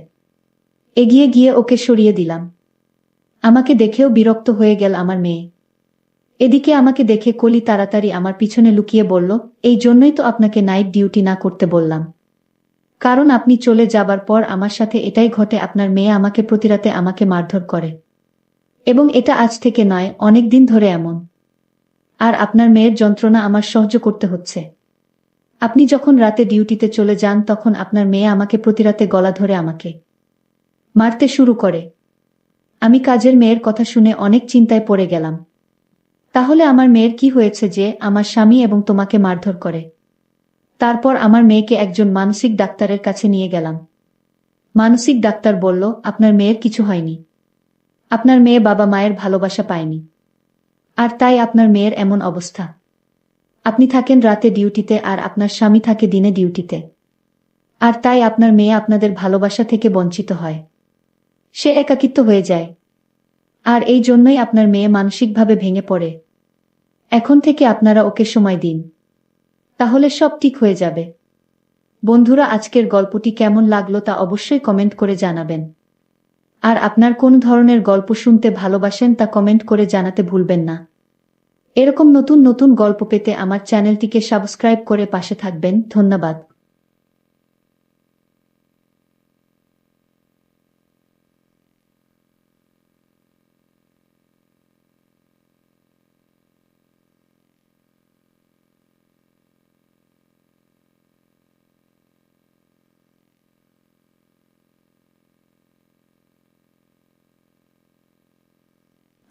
এগিয়ে গিয়ে ওকে সরিয়ে দিলাম। আমাকে দেখেও বিরক্ত হয়ে গেল আমার মেয়ে। এদিকে আমাকে দেখে কলি তাড়াতাড়ি আমার পিছনে লুকিয়ে বলল, এই জন্যই তো আপনাকে নাইট ডিউটি না করতে বললাম, কারণ আপনি চলে যাবার পর আমার সাথে এটাই ঘটে। আপনার মেয়ে আমাকে প্রতিরাতে আমাকে মারধর করে, এবং এটা আজ থেকে নয়, অনেক দিন ধরে এমন। আর আপনার মেয়ের যন্ত্রণা আমার সহ্য করতে হচ্ছে। আপনি যখন রাতে ডিউটিতে চলে যান তখন আপনার মেয়ে আমাকে প্রতিরাতে গলা ধরে আমাকে মারতে শুরু করে। আমি কাজের মেয়ের কথা শুনে অনেক চিন্তায় পড়ে গেলাম। তাহলে আমার মেয়ের কি হয়েছে যে আমার স্বামী এবং তোমাকে মারধর করে? তারপর আমার মেয়েকে একজন মানসিক ডাক্তারের কাছে নিয়ে গেলাম। মানসিক ডাক্তার বলল, আপনার মেয়ের কিছু হয়নি, আপনার মেয়ে বাবা মায়ের ভালোবাসা পায়নি, আর তাই আপনার মেয়ের এমন অবস্থা। আপনি থাকেন রাতে ডিউটিতে আর আপনার স্বামী থাকে দিনে ডিউটিতে, আর তাই আপনার মেয়ে আপনাদের ভালোবাসা থেকে বঞ্চিত হয়। সে একাকিত্ব হয়ে যায়, আর এই জন্যই আপনার মেয়ে মানসিকভাবে ভেঙে পড়ে। এখন থেকে আপনারা ওকে সময় দিন, তাহলে সব ঠিক হয়ে যাবে। বন্ধুরা, আজকের গল্পটি কেমন লাগলো তা অবশ্যই কমেন্ট করে জানাবেন। আর আপনার কোন ধরনের গল্প শুনতে ভালোবাসেন তা কমেন্ট করে জানাতে ভুলবেন না। এরকম নতুন নতুন গল্প পেতে আমার চ্যানেলটিকে সাবস্ক্রাইব করে পাশে থাকবেন। ধন্যবাদ।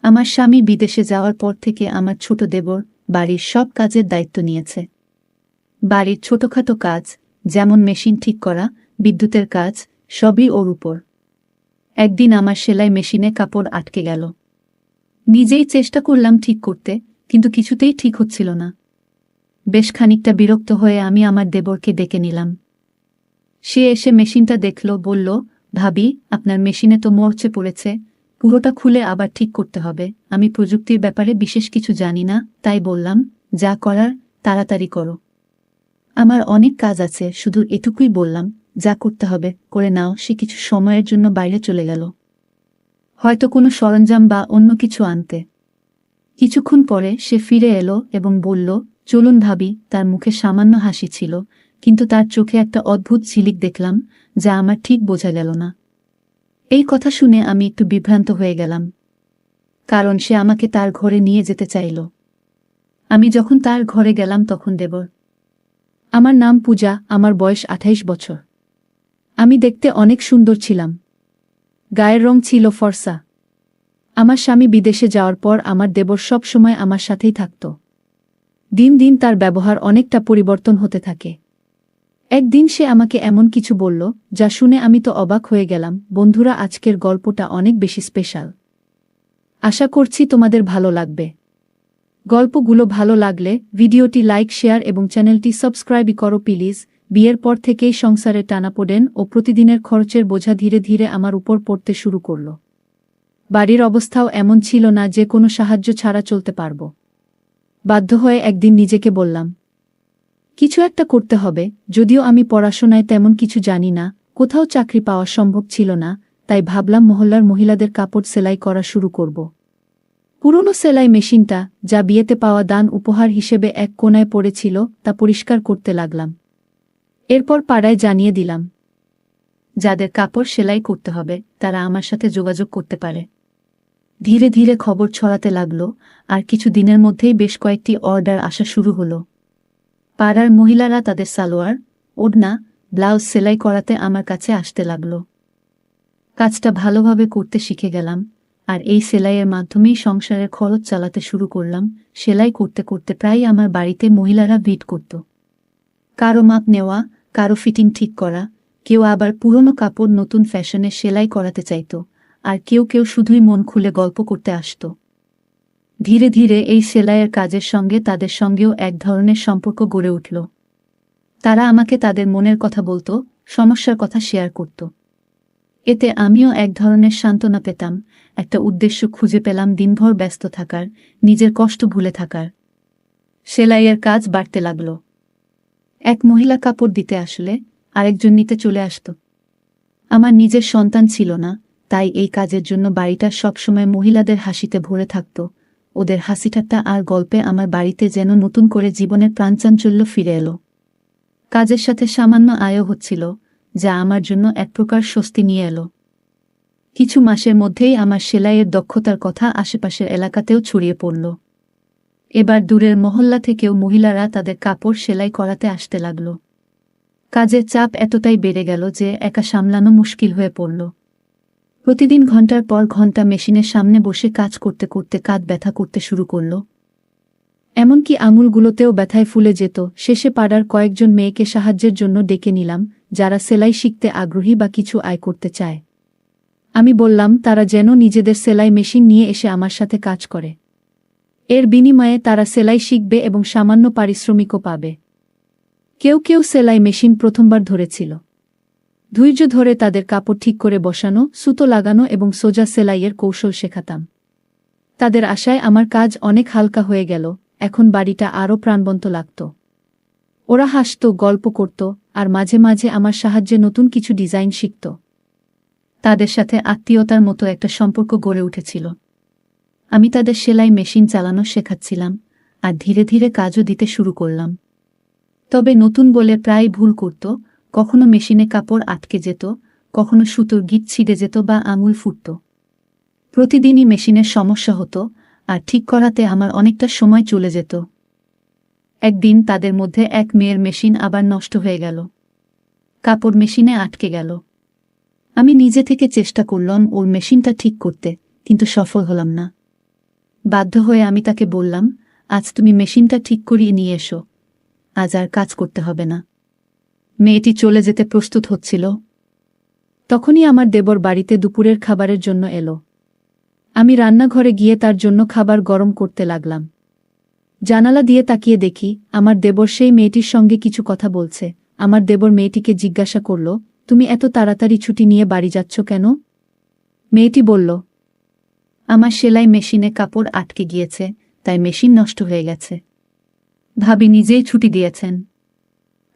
আমার স্বামী বিদেশে যাওয়ার পর থেকে আমার ছোট দেবর বাড়ির সব কাজের দায়িত্ব নিয়েছে। বাড়ির ছোটখাটো কাজ, যেমন মেশিন ঠিক করা, বিদ্যুতের কাজ, সবই ওর উপর। একদিন আমার সেলাই মেশিনে কাপড় আটকে গেল। নিজেই চেষ্টা করলাম ঠিক করতে, কিন্তু কিছুতেই ঠিক হচ্ছিল না। বেশ খানিকটা বিরক্ত হয়ে আমি আমার দেবরকে ডেকে নিলাম। সে এসে মেশিনটা দেখল, বলল, ভাবি, আপনার মেশিনে তো মরচে পড়েছে, পুরোটা খুলে আবার ঠিক করতে হবে। আমি প্রযুক্তির ব্যাপারে বিশেষ কিছু জানি না, তাই বললাম, যা করার তাড়াতাড়ি করো। আমার অনেক কাজ আছে, শুধু এটুকুই বললাম, যা করতে হবে করে নাও। সে কিছু সময়ের জন্য বাইরে চলে গেল, হয়তো কোনো সরঞ্জাম বা অন্য কিছু আনতে। কিছুক্ষণ পরে সে ফিরে এলো এবং বলল, চলুন ভাবি। তার মুখে সামান্য হাসি ছিল, কিন্তু তার চোখে একটা অদ্ভুত ঝিলিক দেখলাম, যা আমার ঠিক বোঝা গেল না। এই কথা শুনে আমি একটু বিভ্রান্ত হয়ে গেলাম, কারণ সে আমাকে তার ঘরে নিয়ে যেতে চাইল। আমি যখন তার ঘরে গেলাম তখন দেবর। আমার নাম পূজা, আমার বয়স 28 বছর। আমি দেখতে অনেক সুন্দর ছিলাম, গায়ের রং ছিল ফর্সা। আমার স্বামী বিদেশে যাওয়ার পর আমার দেবর সব সময় আমার সাথেই থাকত। দিন দিন তার ব্যবহার অনেকটা পরিবর্তন হতে থাকে। একদিন সে আমাকে এমন কিছু বলল, যা শুনে আমি তো অবাক হয়ে গেলাম। বন্ধুরা, আজকের গল্পটা অনেক বেশি স্পেশাল। আশা করছি তোমাদের ভালো লাগবে। গল্পগুলো ভালো লাগলে ভিডিওটি লাইক, শেয়ার এবং চ্যানেলটি সাবস্ক্রাইব করো প্লিজ। বিয়ের পর থেকেই সংসারে টানাপোড়েন ও প্রতিদিনের খরচের বোঝা ধীরে ধীরে আমার উপর পড়তে শুরু করল। বাড়ির অবস্থাও এমন ছিল না যে কোনো সাহায্য ছাড়া চলতে পারব। বাধ্য হয়ে একদিন নিজেকে বললাম, কিছু একটা করতে হবে। যদিও আমি পড়াশোনায় তেমন কিছু জানি না, কোথাও চাকরি পাওয়া সম্ভব ছিল না, তাই ভাবলাম মহল্লার মহিলাদের কাপড় সেলাই করা শুরু করব। পুরনো সেলাই মেশিনটা, যা বিয়েতে পাওয়া দান উপহার হিসেবে এক কোণায় পড়েছিল, তা পরিষ্কার করতে লাগলাম। এরপর পাড়ায় জানিয়ে দিলাম, যাদের কাপড় সেলাই করতে হবে তারা আমার সাথে যোগাযোগ করতে পারে। ধীরে ধীরে খবর ছড়াতে লাগল, আর কিছু দিনের মধ্যেই বেশ কয়েকটি অর্ডার আসা শুরু হলো। পাড়ার মহিলারা তাদের সালোয়ার, ওড়না, ব্লাউজ সেলাই করাতে আমার কাছে আসতে লাগল। কাজটা ভালোভাবে করতে শিখে গেলাম, আর এই সেলাইয়ের মাধ্যমেই সংসারের খরচ চালাতে শুরু করলাম। সেলাই করতে করতে প্রায় আমার বাড়িতে মহিলারা ভিড় করত। কারো মাপ নেওয়া, কারো ফিটিং ঠিক করা, কেউ আবার পুরনো কাপড় নতুন ফ্যাশনে সেলাই করাতে চাইত, আর কেউ কেউ শুধুই মন খুলে গল্প করতে আসত। ধীরে ধীরে এই সেলাইয়ের কাজের সঙ্গে তাদের সঙ্গেও এক ধরনের সম্পর্ক গড়ে উঠল। তারা আমাকে তাদের মনের কথা বলত, সমস্যার কথা শেয়ার করত। এতে আমিও এক ধরনের সান্ত্বনা পেতাম, একটা উদ্দেশ্য খুঁজে পেলাম দিনভর ব্যস্ত থাকার, নিজের কষ্ট ভুলে থাকার। সেলাইয়ের কাজ বাড়তে লাগল। এক মহিলা কাপড় দিতে আসলে আরেকজন নিতে চলে আসত। আমার নিজের সন্তান ছিল না, তাই এই কাজের জন্য বাড়িটা সবসময় মহিলাদের হাসিতে ভরে থাকত। ওদের হাসিঠাট্টা আর গল্পে আমার বাড়িতে যেন নতুন করে জীবনের প্রাণচাঞ্চল্য ফিরে এলো। কাজের সাথে সামান্য আয়ও হচ্ছিল, যা আমার জন্য এক প্রকার স্বস্তি নিয়ে এলো। কিছু মাসের মধ্যেই আমার সেলাইয়ের দক্ষতার কথা আশেপাশের এলাকাতেও ছড়িয়ে পড়ল। এবার দূরের মহল্লা থেকেও মহিলারা তাদের কাপড় সেলাই করাতে আসতে লাগল। কাজের চাপ এতটাই বেড়ে গেল যে একা সামলানো মুশকিল হয়ে পড়ল। প্রতিদিন ঘন্টার পর ঘন্টা মেশিনের সামনে বসে কাজ করতে করতে কাঁধ ব্যথা করতে শুরু করল। এমনকি আঙুলগুলোতেও ব্যথায় ফুলে যেত। শেষে পাড়ার কয়েকজন মেয়েকে সাহায্যের জন্য ডেকে নিলাম, যারা সেলাই শিখতে আগ্রহী বা কিছু আয় করতে চায়। আমি বললাম তারা যেন নিজেদের সেলাই মেশিন নিয়ে এসে আমার সাথে কাজ করে। এর বিনিময়ে তারা সেলাই শিখবে এবং সামান্য পারিশ্রমিকও পাবে। কেউ কেউ সেলাই মেশিন প্রথমবার ধরেছিল। ধৈর্য ধরে তাদের কাপড় ঠিক করে বসানো, সুতো লাগানো এবং সোজা সেলাইয়ের কৌশল শেখাতাম। তাদের আশায় আমার কাজ অনেক হালকা হয়ে গেল। এখন বাড়িটা আরও প্রাণবন্ত লাগত। ওরা হাসত, গল্প করত, আর মাঝে মাঝে আমার সাহায্যে নতুন কিছু ডিজাইন শিখত। তাদের সাথে আত্মীয়তার মতো একটা সম্পর্ক গড়ে উঠেছিল। আমি তাদের সেলাই মেশিন চালানো শেখাচ্ছিলাম, আর ধীরে ধীরে কাজও দিতে শুরু করলাম। তবে নতুন বলে প্রায় ভুল করত, কখনো মেশিনে কাপড় আটকে যেত, কখনো সুতোর গিঁট ছিঁড়ে যেত বা আঙুল ফুটত। প্রতিদিনই মেশিনের সমস্যা হতো, আর ঠিক করাতে আমার অনেকটা সময় চলে যেত। একদিন তাদের মধ্যে এক মেয়ের মেশিন আবার নষ্ট হয়ে গেল। কাপড় মেশিনে আটকে গেল। আমি নিজে থেকে চেষ্টা করলাম ওর মেশিনটা ঠিক করতে, কিন্তু সফল হলাম না। বাধ্য হয়ে আমি তাকে বললাম, আজ তুমি মেশিনটা ঠিক করিয়ে নিয়ে এসো, আজ আর কাজ করতে হবে না। মেয়েটি চলে যেতে প্রস্তুত হচ্ছিল। তখনই আমার দেবর বাড়িতে দুপুরের খাবারের জন্য এলো। আমি রান্নাঘরে গিয়ে তার জন্য খাবার গরম করতে লাগলাম। জানালা দিয়ে তাকিয়ে দেখি আমার দেবর সেই মেয়েটির সঙ্গে কিছু কথা বলছে। আমার দেবর মেয়েটিকে জিজ্ঞাসা করল, তুমি এত তাড়াতাড়ি ছুটি নিয়ে বাড়ি যাচ্ছ কেন? মেয়েটি বলল, আমার সেলাই মেশিনে কাপড় আটকে গিয়েছে, তাই মেশিন নষ্ট হয়ে গেছে। ভাবি নিজেই ছুটি দিয়েছেন।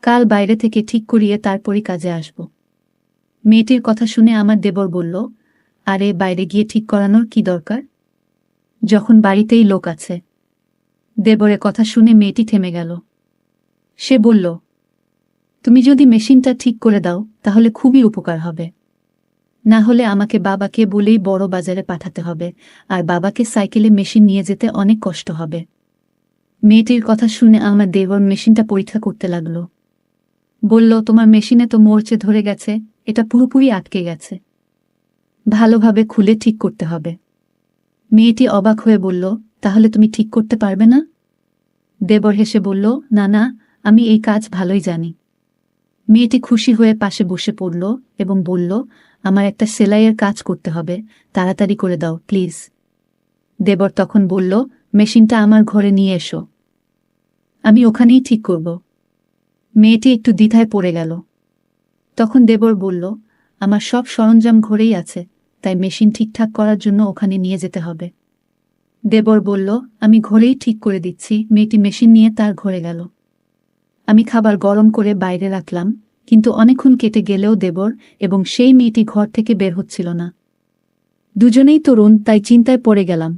কাল বাইরে থেকে ঠিক করিয়ে তারপরই কাজে আসব। মেয়েটির কথা শুনে আমার দেবর বলল, আরে বাইরে গিয়ে ঠিক করানোর কি দরকার, যখন বাড়িতেই লোক আছে। দেবরের কথা শুনে মেয়েটি থেমে গেল। সে বলল, তুমি যদি মেশিনটা ঠিক করে দাও তাহলে খুবই উপকার হবে। না হলে আমাকে বাবাকে বলেই বড় বাজারে পাঠাতে হবে, আর বাবাকে সাইকেলে মেশিন নিয়ে যেতে অনেক কষ্ট হবে। মেয়েটির কথা শুনে আমার দেবর মেশিনটা পরীক্ষা করতে লাগল। বলল, তোমার মেশিনে তো মরচে ধরে গেছে, এটা পুরোপুরি আটকে গেছে, ভালোভাবে খুলে ঠিক করতে হবে। মেয়েটি অবাক হয়ে বলল, তাহলে তুমি ঠিক করতে পারবে না? দেবর হেসে বলল, না না, আমি এই কাজ ভালোই জানি। মেয়েটি খুশি হয়ে পাশে বসে পড়ল এবং বলল, আমার একটা সেলাইয়ের কাজ করতে হবে, তাড়াতাড়ি করে দাও প্লিজ। দেবর তখন বলল, মেশিনটা আমার ঘরে নিয়ে এসো, আমি ওখানেই ঠিক করব। মেয়েটি একটু দ্বিধায় পড়ে গেল। তখন দেবর বলল, আমার সব সরঞ্জাম ঘরেই আছে, তাই মেশিন ঠিকঠাক করার জন্য ওখানে নিয়ে যেতে হবে। দেবর বলল, আমি ঘরেই ঠিক করে দিচ্ছি। মেয়েটি মেশিন নিয়ে তার ঘরে গেল। আমি খাবার গরম করে বাইরে রাখলাম, কিন্তু অনেকক্ষণ কেটে গেলেও দেবর এবং সেই মেয়েটি ঘর থেকে বের হচ্ছিল না। দুজনেই তরুণ, তাই চিন্তায় পড়ে গেলাম।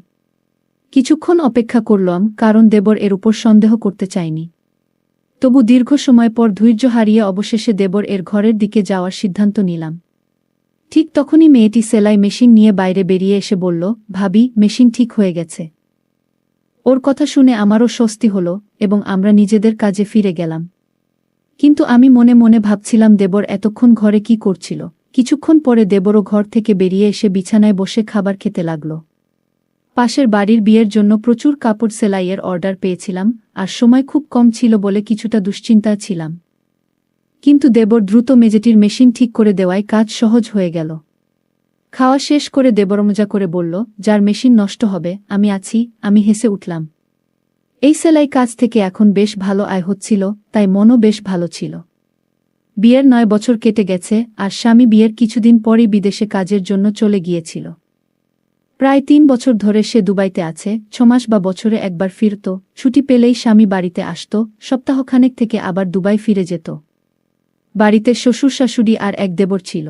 কিছুক্ষণ অপেক্ষা করলাম, কারণ দেবর এর উপর সন্দেহ করতে চায়নি। তবু দীর্ঘ সময় পর ধৈর্য হারিয়ে অবশেষে দেবর এর ঘরের দিকে যাওয়ার সিদ্ধান্ত নিলাম। ঠিক তখনই মেয়েটি সেলাই মেশিন নিয়ে বাইরে বেরিয়ে এসে বলল, ভাবি, মেশিন ঠিক হয়ে গেছে। ওর কথা শুনে আমারও স্বস্তি হল এবং আমরা নিজেদের কাজে ফিরে গেলাম। কিন্তু আমি মনে মনে ভাবছিলাম দেবর এতক্ষণ ঘরে কি করছিল। কিছুক্ষণ পরে দেবরও ঘর থেকে বেরিয়ে এসে বিছানায় বসে খাবার খেতে লাগল। পাশের বাড়ির বিয়ের জন্য প্রচুর কাপড় সেলাইয়ের অর্ডার পেয়েছিলাম, আর সময় খুব কম ছিল বলে কিছুটা দুশ্চিন্তায় ছিলাম। কিন্তু দেবর দ্রুত মেজেটির মেশিন ঠিক করে দেওয়ায় কাজ সহজ হয়ে গেল। খাওয়া শেষ করে দেবর মজা করে বলল, যার মেশিন নষ্ট হবে আমি আছি। আমি হেসে উঠলাম। এই সেলাই কাজ থেকে এখন বেশ ভালো আয় হচ্ছিল, তাই মনও বেশ ভালো ছিল। বিয়ের 9 বছর কেটে গেছে, আর স্বামী বিয়ের কিছুদিন পরই বিদেশে কাজের জন্য চলে গিয়েছিল। প্রায় 3 বছর ধরে সে দুবাইতে আছে। 6 মাস বা বছরে একবার ফিরত, ছুটি পেলেই স্বামী বাড়িতে আসত, সপ্তাহখানেক থেকে আবার দুবাই ফিরে যেত। বাড়িতে শ্বশুর শাশুড়ি আর এক দেবর ছিল।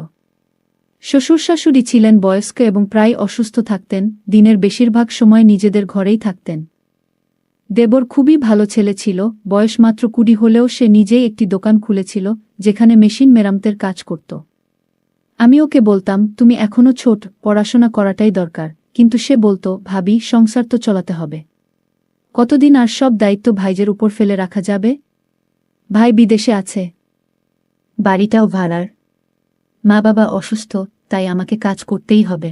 শ্বশুর শাশুড়ি ছিলেন বয়স্ক এবং প্রায় অসুস্থ থাকতেন, দিনের বেশিরভাগ সময় নিজেদের ঘরেই থাকতেন। দেবর খুবই ভালো ছেলে ছিল, বয়স মাত্র 20 হলেও সে নিজেই একটি দোকান খুলেছিল, যেখানে মেশিন মেরামতের কাজ করত। আমি ওকে বলতাম, তুমি এখনো ছোট, পড়াশোনা করাটাই দরকার, কিন্তু সে বলতো, ভাবি, সংসার তো চলাতে হবে, কতদিন আর সব দায়িত্ব ভাইজের উপর ফেলে রাখা যাবে? ভাই বিদেশে আছে, বাড়িটাও ভাড়ার, মা বাবা অসুস্থ, তাই আমাকে কাজ করতেই হবে।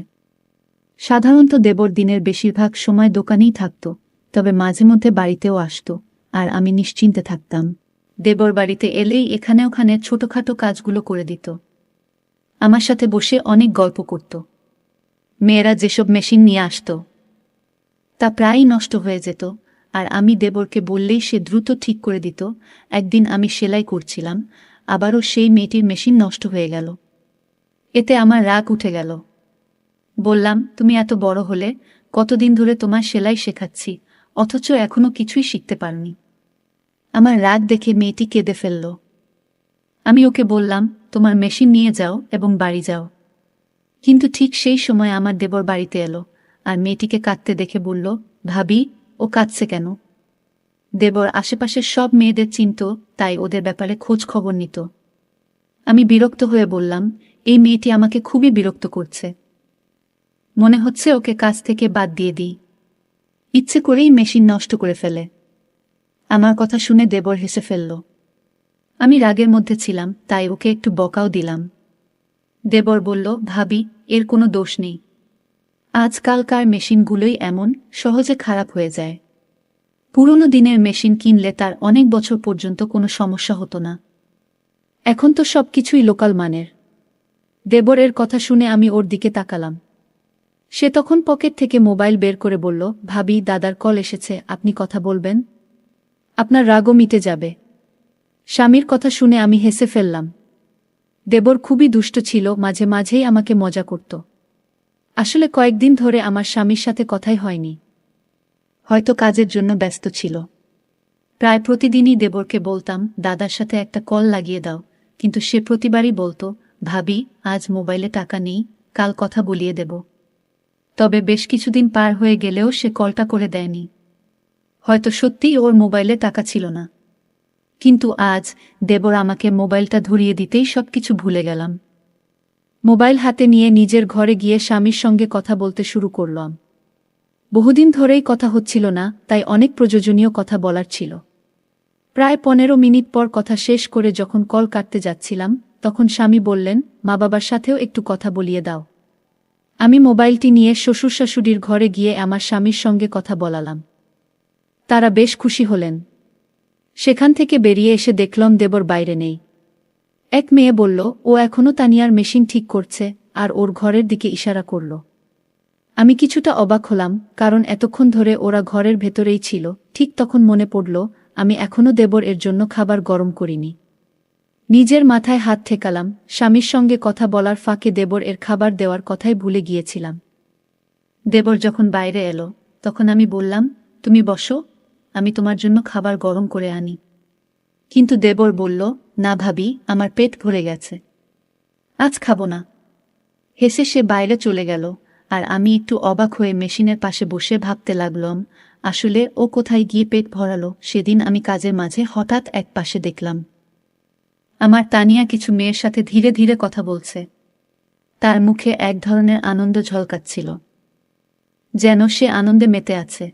সাধারণত দেবর দিনের বেশিরভাগ সময় দোকানেই থাকত, তবে মাঝে মধ্যে বাড়িতেও আসত, আর আমি নিশ্চিন্তে থাকতাম। দেবর বাড়িতে এলেই এখানে ওখানে ছোটখাটো কাজগুলো করে দিত। আমার সাথে বসে অনেক গল্প করত। মেয়েরা যেসব মেশিন নিয়ে আসত তা প্রায়ই নষ্ট হয়ে যেত, আর আমি দেবরকে বললেই সে দ্রুত ঠিক করে দিত। একদিন আমি সেলাই করছিলাম, আবারও সেই মেয়েটির মেশিন নষ্ট হয়ে গেল। এতে আমার রাগ উঠে গেল। বললাম, তুমি এত বড় হলে, কতদিন ধরে তোমার সেলাই শেখাচ্ছি, অথচ এখনো কিছুই শিখতে পারনি। আমার রাগ দেখে মেয়েটি কেঁদে ফেলল। আমি ওকে বললাম, তোমার মেশিন নিয়ে যাও এবং বাড়ি যাও। কিন্তু ঠিক সেই সময় আমার দেবর বাড়িতে এলো আর মেয়েটিকে কাঁদতে দেখে বলল, ভাবি, ও কাঁদছে কেন? দেবর আশেপাশের সব মেয়েদের চিনত, তাই ওদের ব্যাপারে খোঁজ খবর নিত। আমি বিরক্ত হয়ে বললাম, এই মেয়েটি আমাকে খুবই বিরক্ত করছে। মনে হচ্ছে ওকে কাজ থেকে বাদ দিয়ে দিই। ইচ্ছে করেই মেশিন নষ্ট করে ফেলে। আমার কথা শুনে দেবর হেসে ফেলল। আমি রাগের মধ্যে ছিলাম, তাই ওকে একটু বকাও দিলাম। দেবর বলল, ভাবি, এর কোনো দোষ নেই। আজকালকার মেশিনগুলোই এমন, সহজে খারাপ হয়ে যায়। পুরনো দিনের মেশিন কিনলে তার অনেক বছর পর্যন্ত কোনো সমস্যা হতো না। এখন তো সবকিছুই লোকাল মানের। দেবরের কথা শুনে আমি ওর দিকে তাকালাম। সে তখন পকেট থেকে মোবাইল বের করে বলল, ভাবি, দাদার কল এসেছে, আপনি কথা বলবেন? আপনার রাগও মিটে যাবে। স্বামীর কথা শুনে আমি হেসে ফেললাম। দেবর খুবই দুষ্ট ছিল, মাঝে মাঝেই আমাকে মজা করত। আসলে কয়েকদিন ধরে আমার স্বামীর সাথে কথাই হয়নি। হয়তো কাজের জন্য ব্যস্ত ছিল। প্রায় প্রতিদিনই দেবরকে বলতাম, দাদার সাথে একটা কল লাগিয়ে দাও, কিন্তু সে প্রতিবারই বলতো, ভাবি, আজ মোবাইলে টাকা নেই, কাল কথা বলিয়ে দেব। তবে বেশ কিছুদিন পার হয়ে গেলেও সে কলটা করে দেয়নি। হয়তো সত্যিই ওর মোবাইলে টাকা ছিল না। কিন্তু আজ দেবর আমাকে মোবাইলটা ধরিয়ে দিতেই সবকিছু ভুলে গেলাম। মোবাইল হাতে নিয়ে নিজের ঘরে গিয়ে স্বামীর সঙ্গে কথা বলতে শুরু করলাম। বহুদিন ধরেই কথা হচ্ছিল না, তাই অনেক প্রয়োজনীয় কথা বলার ছিল। প্রায় 15 মিনিট পর কথা শেষ করে যখন কল কাটতে যাচ্ছিলাম, তখন স্বামী বললেন, মা বাবার সাথেও একটু কথা বলিয়ে দাও। আমি মোবাইলটি নিয়ে শ্বশুর শাশুড়ির ঘরে গিয়ে আমার স্বামীর সঙ্গে কথা বলালাম। তারা বেশ খুশি হলেন। সেখান থেকে বেরিয়ে এসে দেখলাম দেবর বাইরে নেই। এক মেয়ে বলল, ও এখনও তানিয়ার মেশিন ঠিক করছে, আর ওর ঘরের দিকে ইশারা করল। আমি কিছুটা অবাক হলাম, কারণ এতক্ষণ ধরে ওরা ঘরের ভেতরেই ছিল। ঠিক তখন মনে পড়ল, আমি এখনও দেবর এর জন্য খাবার গরম করিনি। নিজের মাথায় হাত ঠেকালাম। স্বামীর সঙ্গে কথা বলার ফাঁকে দেবর এর খাবার দেওয়ার কথাই ভুলে গিয়েছিলাম। দেবর যখন বাইরে এলো, তখন আমি বললাম, তুমি বসো, আমি তোমার জন্য খাবার গরম করে আনি। কিন্তু দেবর বলল, না ভাবি, আমার পেট ভরে গেছে, আজ খাবো না। হেসে সে বাইরে চলে গেল, আর আমি একটু অবাক হয়ে মেশিনের পাশে বসে ভাবতে লাগলাম, আসলে ও কোথায় গিয়ে পেট ভরালো। সেদিন আমি কাজের মাঝে হঠাৎ এক পাশে দেখলাম আমার তানিয়া কিছু মেয়ের সাথে ধীরে ধীরে কথা বলছে। তার মুখে এক ধরনের আনন্দ ঝলকাচ্ছিল, যেন সে আনন্দে মেতে আছে।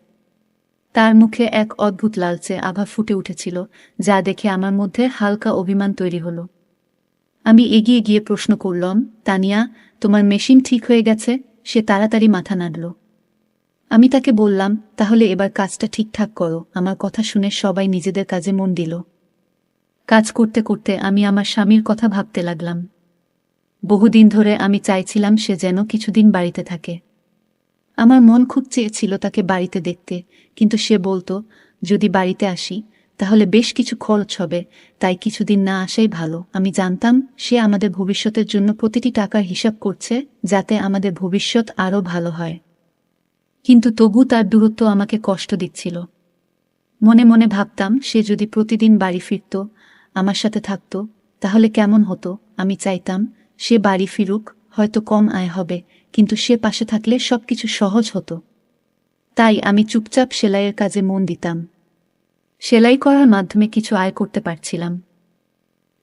তার মুখে এক অদ্ভুত লালচে আভা ফুটে উঠেছিল, যা দেখে আমার মধ্যে হালকা অভিমান তৈরি হলো। আমি এগিয়ে গিয়ে প্রশ্ন করলাম, তানিয়া, তোমার মেশিন ঠিক হয়ে গেছে? সে তাড়াতাড়ি মাথা নাড়ল। আমি তাকে বললাম, তাহলে এবার কাজটা ঠিকঠাক করো। আমার কথা শুনে সবাই নিজেদের কাজে মন দিল। কাজ করতে করতে আমি আমার স্বামীর কথা ভাবতে লাগলাম। বহুদিন ধরে আমি চাইছিলাম সে যেন কিছুদিন বাড়িতে থাকে। আমার মন খুব চেয়েছিল তাকে বাড়িতে দেখতে, কিন্তু সে বলতো, যদি বাড়িতে আসি তাহলে বেশ কিছু খরচ হবে, তাই কিছুদিন না আসাই ভালো। আমি জানতাম সে আমাদের ভবিষ্যতের জন্য প্রতিটি টাকার হিসাব করছে, যাতে আমাদের ভবিষ্যৎ আরও ভালো হয়। কিন্তু তবু তার দূরত্ব আমাকে কষ্ট দিচ্ছিল। মনে মনে ভাবতাম, সে যদি প্রতিদিন বাড়ি ফিরত, আমার সাথে থাকত, তাহলে কেমন হতো। আমি চাইতাম সে বাড়ি ফিরুক, হয়তো কম আয় হবে, কিন্তু সে পাশে থাকলে সবকিছু সহজ হতো। তাই আমি চুপচাপ সেলাইয়ের কাজে মন দিতাম। সেলাই করার মাধ্যমে কিছু আয় করতে পারছিলাম,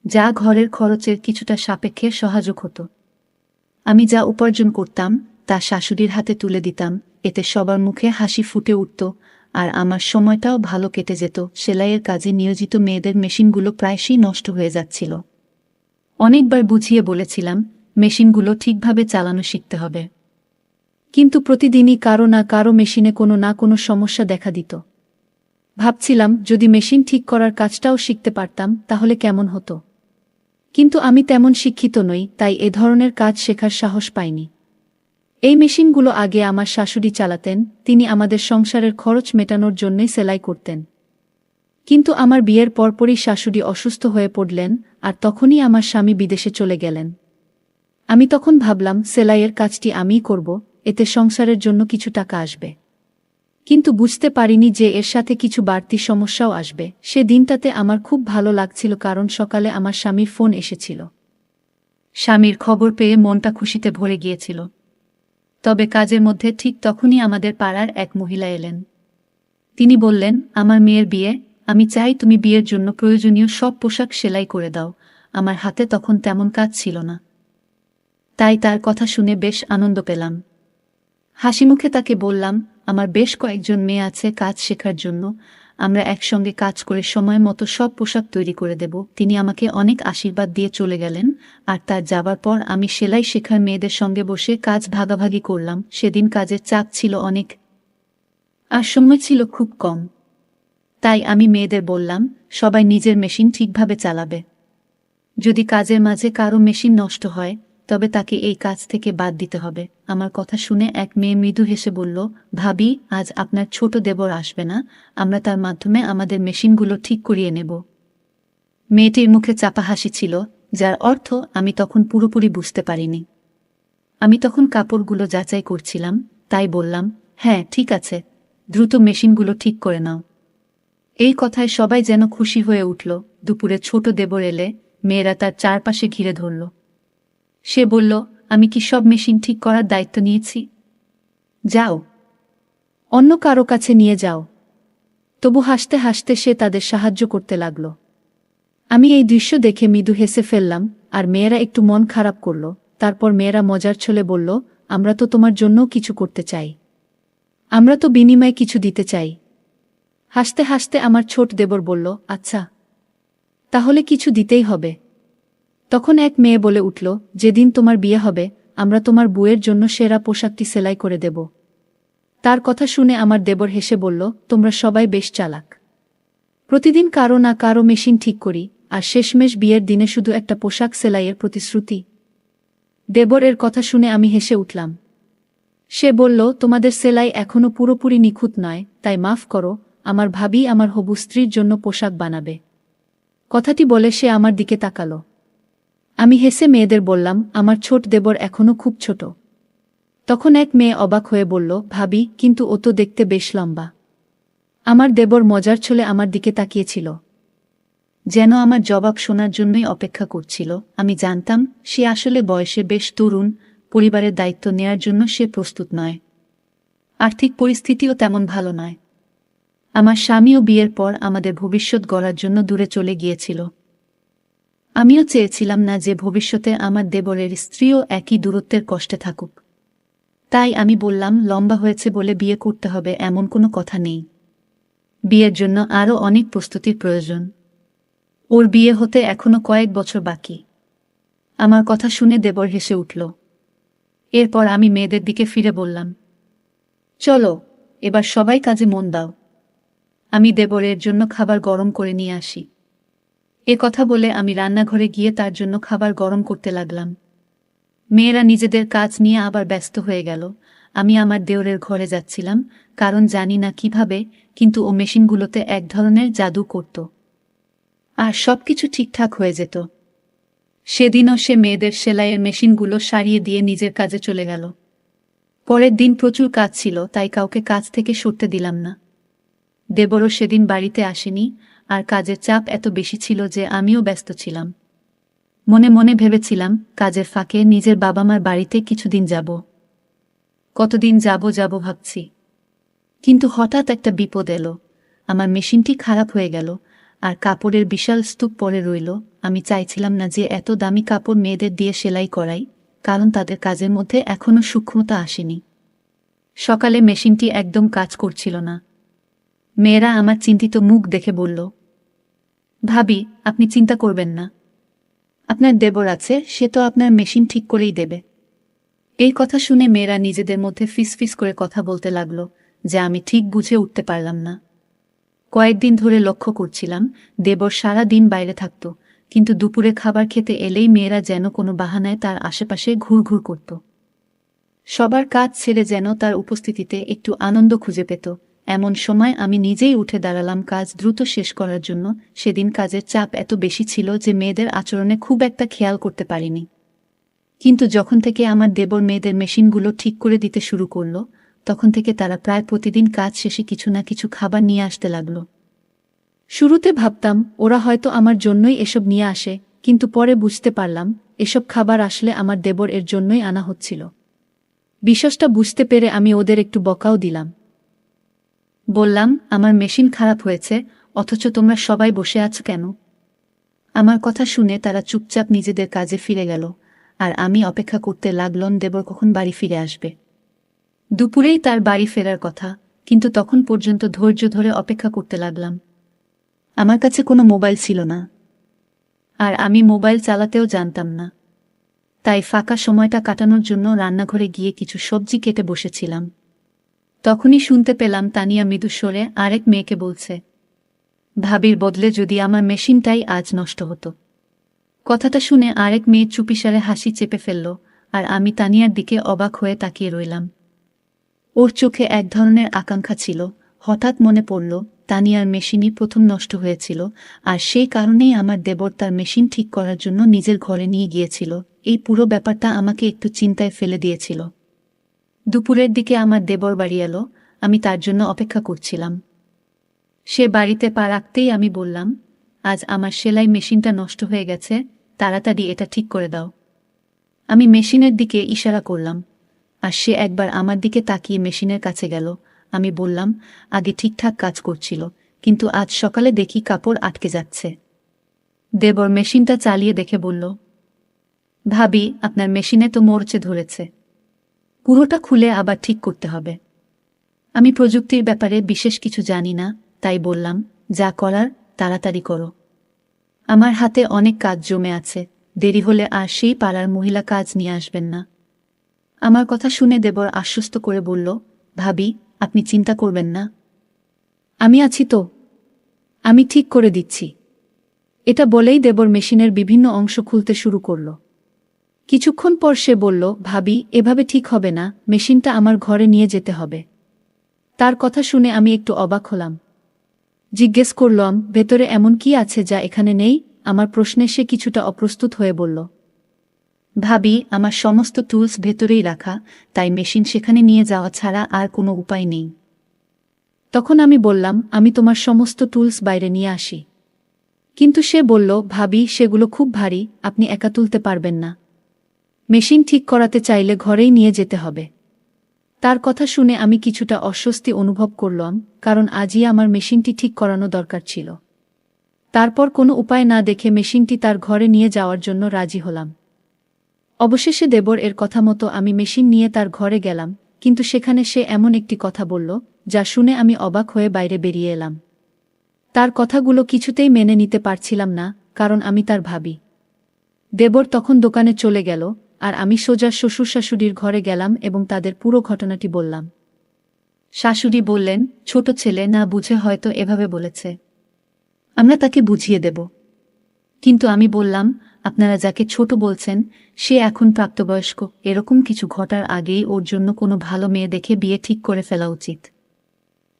যা ঘরের খরচের কিছুটা সাপেক্ষে সহায়ক হতো। আমি যা উপার্জন করতাম তা শাশুড়ির হাতে তুলে দিতাম, এতে সবার মুখে হাসি ফুটে উঠত, আর আমার সময়টাও ভালো কেটে যেত। সেলাইয়ের কাজে নিয়োজিত মেয়েদের মেশিনগুলো প্রায়শই নষ্ট হয়ে যাচ্ছিল। অনেকবার বুঝিয়ে বলেছিলাম, মেশিনগুলো ঠিকভাবে চালানো শিখতে হবে, কিন্তু প্রতিদিনই কারো না কারো মেশিনে কোনো না কোনো সমস্যা দেখা দিত। ভাবছিলাম, যদি মেশিন ঠিক করার কাজটাও শিখতে পারতাম তাহলে কেমন হতো। কিন্তু আমি তেমন শিক্ষিত নই, তাই এ ধরনের কাজ শেখার সাহস পাইনি। এই মেশিনগুলো আগে আমার শাশুড়ি চালাতেন, তিনি আমাদের সংসারের খরচ মেটানোর জন্যই সেলাই করতেন। কিন্তু আমার বিয়ের পরপরই শাশুড়ি অসুস্থ হয়ে পড়লেন, আর তখনই আমার স্বামী বিদেশে চলে গেলেন। আমি তখন ভাবলাম, সেলাইয়ের কাজটি আমিই করব, এতে সংসারের জন্য কিছু টাকা আসবে। কিন্তু বুঝতে পারিনি যে এর সাথে কিছু বাড়তি সমস্যাও আসবে। সে দিনটাতে আমার খুব ভালো লাগছিল কারণ সকালে আমার স্বামীর ফোন এসেছিল। স্বামীর খবর পেয়ে মনটা খুশিতে ভরে গিয়েছিল। তবে কাজের মধ্যে ঠিক তখনই আমাদের পাড়ার এক মহিলা এলেন। তিনি বললেন, আমার মেয়ের বিয়ে, আমি চাই তুমি বিয়ের জন্য প্রয়োজনীয় সব পোশাক সেলাই করে দাও। আমার হাতে তখন তেমন কাজ ছিল না, তাই তার কথা শুনে বেশ আনন্দ পেলাম। হাসিমুখে তাকে বললাম, আমার বেশ কয়েকজন মেয়ে আছে কাজ শেখার জন্য, আমরা একসঙ্গে কাজ করে সময় মতো সব পোশাক তৈরি করে দেব। তিনি আমাকে অনেক আশীর্বাদ দিয়ে চলে গেলেন, আর তার যাবার পর আমি সেলাই শেখার মেয়েদের সঙ্গে বসে কাজ ভাগাভাগি করলাম। সেদিন কাজের চাপ ছিল অনেক, আর সময় ছিল খুব কম। তাই আমি মেয়েদের বললাম, সবাই নিজের মেশিন ঠিকভাবে চালাবে। যদি কাজের মাঝে কারো মেশিন নষ্ট হয়, তবে তাকে এই কাজ থেকে বাদ দিতে হবে। আমার কথা শুনে এক মেয়ে মৃদু হেসে বলল, ভাবি, আজ আপনার ছোট দেবর আসবে না, আমরা তার মাধ্যমে আমাদের মেশিনগুলো ঠিক করিয়ে নেব। মেয়েটির মুখে চাপা হাসি ছিল, যার অর্থ আমি তখন পুরোপুরি বুঝতে পারিনি। আমি তখন কাপড়গুলো যাচাই করছিলাম, তাই বললাম, হ্যাঁ ঠিক আছে, দ্রুত মেশিনগুলো ঠিক করে নাও। এই কথায় সবাই যেন খুশি হয়ে উঠল। দুপুরে ছোট দেবর এলে মেয়েরা তার চারপাশে ঘিরে ধরল। সে বলল, আমি কি সব মেশিন ঠিক করার দায়িত্ব নিয়েছি? যাও, অন্য কারো কাছে নিয়ে যাও। তবু হাসতে হাসতে সে তাদের সাহায্য করতে লাগল। আমি এই দৃশ্য দেখে মৃদু হেসে ফেললাম, আর মেয়েরা একটু মন খারাপ করল। তারপর মেয়েরা মজার ছলে বলল, আমরা তো তোমার জন্যও কিছু করতে চাই, আমরা তো বিনিময়ে কিছু দিতে চাই। হাসতে হাসতে আমার ছোট দেবর বলল, আচ্ছা, তাহলে কিছু দিতেই হবে। তখন এক মেয়ে বলে উঠল, যেদিন তোমার বিয়ে হবে, আমরা তোমার বউয়ের জন্য সেরা পোশাকটি সেলাই করে দেব। তার কথা শুনে আমার দেবর হেসে বলল, তোমরা সবাই বেশ চালাক, প্রতিদিন কারো না কারো মেশিন ঠিক করি, আর শেষমেশ বিয়ের দিনে শুধু একটা পোশাক সেলাইয়ের প্রতিশ্রুতি। দেবর এর কথা শুনে আমি হেসে উঠলাম। সে বলল, তোমাদের সেলাই এখনো পুরোপুরি নিখুঁত নয়, তাই মাফ করো, আমার ভাবি আমার হবু স্ত্রীর জন্য পোশাক বানাবে। কথাটি বলে সে আমার দিকে তাকালো। আমি হেসে মেয়েদের বললাম, আমার ছোট দেবর এখনো খুব ছোট। তখন এক মেয়ে অবাক হয়ে বলল, ভাবি, কিন্তু ও তো দেখতে বেশ লম্বা। আমার দেবর মজার ছলে আমার দিকে তাকিয়েছিল, যেন আমার জবাব শোনার জন্যই অপেক্ষা করছিল। আমি জানতাম সে আসলে বয়সে বেশ তরুণ, পরিবারের দায়িত্ব নেয়ার জন্য সে প্রস্তুত নয়। আর্থিক পরিস্থিতিও তেমন ভালো নয়। আমার স্বামীও বিয়ের পর আমাদের ভবিষ্যৎ গড়ার জন্য দূরে চলে গিয়েছিল। আমিও চেয়েছিলাম না যে ভবিষ্যতে আমার দেবরের স্ত্রীও একই দূরত্বের কষ্টে থাকুক। তাই আমি বললাম, লম্বা হয়েছে বলে বিয়ে করতে হবে এমন কোনো কথা নেই। বিয়ের জন্য আরও অনেক প্রস্তুতির প্রয়োজন। ওর বিয়ে হতে এখনো কয়েক বছর বাকি। আমার কথা শুনে দেবর হেসে উঠল। এরপর আমি মেয়েদের দিকে ফিরে বললাম, চলো, এবার সবাই কাজে মন দাও। আমি দেবরের জন্য খাবার গরম করে নিয়ে আসি। এ কথা বলে আমি রান্নাঘরে গিয়ে তার জন্য খাবার গরম করতে লাগলাম। মেয়েরা নিজেদের কাজ নিয়ে আবার ব্যস্ত হয়ে গেল। আমি আমার দেওরের ঘরে যাচ্ছিলাম, কারণ জানি না কিভাবে, কিন্তু ও মেশিনগুলোতে এক ধরনের জাদু করত, আর সবকিছু ঠিকঠাক হয়ে যেত। সেদিনও সে মেয়েদের সেলাইয়ের মেশিনগুলো সারিয়ে দিয়ে নিজের কাজে চলে গেল। পরের দিন প্রচুর কাজ ছিল, তাই কাউকে কাজ থেকে সরতে দিলাম না। দেবরও সেদিন বাড়িতে আসেনি, আর কাজের চাপ এত বেশি ছিল যে আমিও ব্যস্ত ছিলাম। মনে মনে ভেবেছিলাম, কাজের ফাঁকে নিজের বাবা মার বাড়িতে কিছুদিন যাব। কতদিন যাব ভাবছি, কিন্তু হঠাৎ একটা বিপদ এলো। আমার মেশিনটি খারাপ হয়ে গেল, আর কাপড়ের বিশাল স্তূপ পড়ে রইল। আমি চাইছিলাম না যে এত দামি কাপড় মেয়েদের দিয়ে সেলাই করাই, কারণ তাদের কাজের মধ্যে এখনো সূক্ষ্মতা আসেনি। সকালে মেশিনটি একদম কাজ করছিল না। মেয়েরা আমার চিন্তিত মুখ দেখে বলল, ভাবি, আপনি চিন্তা করবেন না, আপনার দেবর আছে, সে তো আপনার মেশিন ঠিক করেই দেবে। এই কথা শুনে মেয়েরা নিজেদের মধ্যে ফিসফিস করে কথা বলতে লাগলো, যা আমি ঠিক বুঝে উঠতে পারলাম না। কয়েকদিন ধরে লক্ষ্য করছিলাম, দেবর সারা দিন বাইরে থাকত, কিন্তু দুপুরে খাবার খেতে এলেই মেয়েরা যেন কোনো বাহানায় তার আশেপাশে ঘুরঘুর করত। সবার কাজ ছেড়ে যেন তার উপস্থিতিতে একটু আনন্দ খুঁজে পেত। এমন সময় আমি নিজেই উঠে দাঁড়ালাম কাজ দ্রুত শেষ করার জন্য। সেদিন কাজের চাপ এত বেশি ছিল যে মেয়েদের আচরণে খুব একটা খেয়াল করতে পারিনি। কিন্তু যখন থেকে আমার দেবর মেয়েদের মেশিনগুলো ঠিক করে দিতে শুরু করল, তখন থেকে তারা প্রায় প্রতিদিন কাজ শেষে কিছু না কিছু খাবার নিয়ে আসতে লাগল। শুরুতে ভাবতাম ওরা হয়তো আমার জন্যই এসব নিয়ে আসে, কিন্তু পরে বুঝতে পারলাম এসব খাবার আসলে আমার দেবর এর জন্যই আনা হচ্ছিল। বিষয়টা বুঝতে পেরে আমি ওদের একটু বকাও দিলাম। বললাম, আমার মেশিন খারাপ হয়েছে, অথচ তোমরা সবাই বসে আছো কেন? আমার কথা শুনে তারা চুপচাপ নিজেদের কাজে ফিরে গেল, আর আমি অপেক্ষা করতে লাগলাম দেবর কখন বাড়ি ফিরে আসবে। দুপুরেই তার বাড়ি ফেরার কথা, কিন্তু তখন পর্যন্ত ধৈর্য ধরে অপেক্ষা করতে লাগলাম। আমার কাছে কোনো মোবাইল ছিল না, আর আমি মোবাইল চালাতেও জানতাম না। তাই ফাঁকা সময়টা কাটানোর জন্য রান্নাঘরে গিয়ে কিছু সবজি কেটে বসেছিলাম। তখনই শুনতে পেলাম তানিয়া মৃদু স্বরে আরেক মেয়েকে বলছে, ভাবির বদলে যদি আমার মেশিনটাই আজ নষ্ট হতো। কথাটা শুনে আরেক মেয়ে চুপিসারে হাসি চেপে ফেলল, আর আমি তানিয়ার দিকে অবাক হয়ে তাকিয়ে রইলাম। ওর চোখে এক ধরনের আকাঙ্ক্ষা ছিল। হঠাৎ মনে পড়ল তানিয়ার মেশিনই প্রথম নষ্ট হয়েছিল, আর সেই কারণেই আমার দেবর তার মেশিন ঠিক করার জন্য নিজের ঘরে নিয়ে গিয়েছিল। এই পুরো ব্যাপারটা আমাকে একটু চিন্তায় ফেলে দিয়েছিল। দুপুরের দিকে আমার দেবর বাড়ি এলো। আমি তার জন্য অপেক্ষা করছিলাম। সে বাড়িতে পা রাখতেই আমি বললাম, আজ আমার সেলাই মেশিনটা নষ্ট হয়ে গেছে, তাড়াতাড়ি এটা ঠিক করে দাও। আমি মেশিনের দিকে ইশারা করলাম, আর সে একবার আমার দিকে তাকিয়ে মেশিনের কাছে গেল। আমি বললাম, আগে ঠিকঠাক কাজ করছিল, কিন্তু আজ সকালে দেখি কাপড় আটকে যাচ্ছে। দেবর মেশিনটা চালিয়ে দেখে বলল, ভাবি, আপনার মেশিনে তো মরচে ধরেছে, পুরোটা খুলে আবার ঠিক করতে হবে। আমি প্রযুক্তির ব্যাপারে বিশেষ কিছু জানি না, তাই বললাম, যা করার তাড়াতাড়ি করো। আমার হাতে অনেক কাজ জমে আছে, দেরি হলে আর সেই পাড়ার মহিলা কাজ নিয়ে আসবেন না। আমার কথা শুনে দেবর আশ্বস্ত করে বলল, ভাবি, আপনি চিন্তা করবেন না, আমি আছি তো, আমি ঠিক করে দিচ্ছি। এটা বলেই দেবর মেশিনের বিভিন্ন অংশ খুলতে শুরু করল। কিছুক্ষণ পর সে বলল, ভাবি, এভাবে ঠিক হবে না, মেশিনটা আমার ঘরে নিয়ে যেতে হবে। তার কথা শুনে আমি একটু অবাক হলাম। জিজ্ঞেস করলাম, ভেতরে এমন কি আছে যা এখানে নেই? আমার প্রশ্নে সে কিছুটা অপ্রস্তুত হয়ে বলল, ভাবি, আমার সমস্ত টুলস ভেতরেই রাখা, তাই মেশিন সেখানে নিয়ে যাওয়া ছাড়া আর কোনো উপায় নেই। তখন আমি বললাম, আমি তোমার সমস্ত টুলস বাইরে নিয়ে আসি। কিন্তু সে বলল, ভাবি, সেগুলো খুব ভারী, আপনি একা তুলতে পারবেন না। মেশিন ঠিক করাতে চাইলে ঘরেই নিয়ে যেতে হবে। তার কথা শুনে আমি কিছুটা অস্বস্তি অনুভব করলাম, কারণ আজই আমার মেশিনটি ঠিক করানো দরকার ছিল। তারপর কোনো উপায় না দেখে মেশিনটি তার ঘরে নিয়ে যাওয়ার জন্য রাজি হলাম। অবশেষে দেবর এর কথা মতো আমি মেশিন নিয়ে তার ঘরে গেলাম, কিন্তু সেখানে সে এমন একটি কথা বলল, যা শুনে আমি অবাক হয়ে বাইরে বেরিয়ে এলাম। তার কথাগুলো কিছুতেই মেনে নিতে পারছিলাম না, কারণ আমি তার ভাবি। দেবর তখন দোকানে চলে গেল, আর আমি সোজা শ্বশুর শাশুড়ির ঘরে গেলাম এবং তাদের পুরো ঘটনাটি বললাম। শাশুড়ি বললেন, ছোট ছেলে না বুঝে হয়তো এভাবে বলেছে, আমরা তাকে বুঝিয়ে দেব। কিন্তু আমি বললাম, আপনারা যাকে ছোট বলছেন সে এখন প্রাপ্তবয়স্ক, এরকম কিছু ঘটার আগেই ওর জন্য কোনো ভালো মেয়ে দেখে বিয়ে ঠিক করে ফেলা উচিত।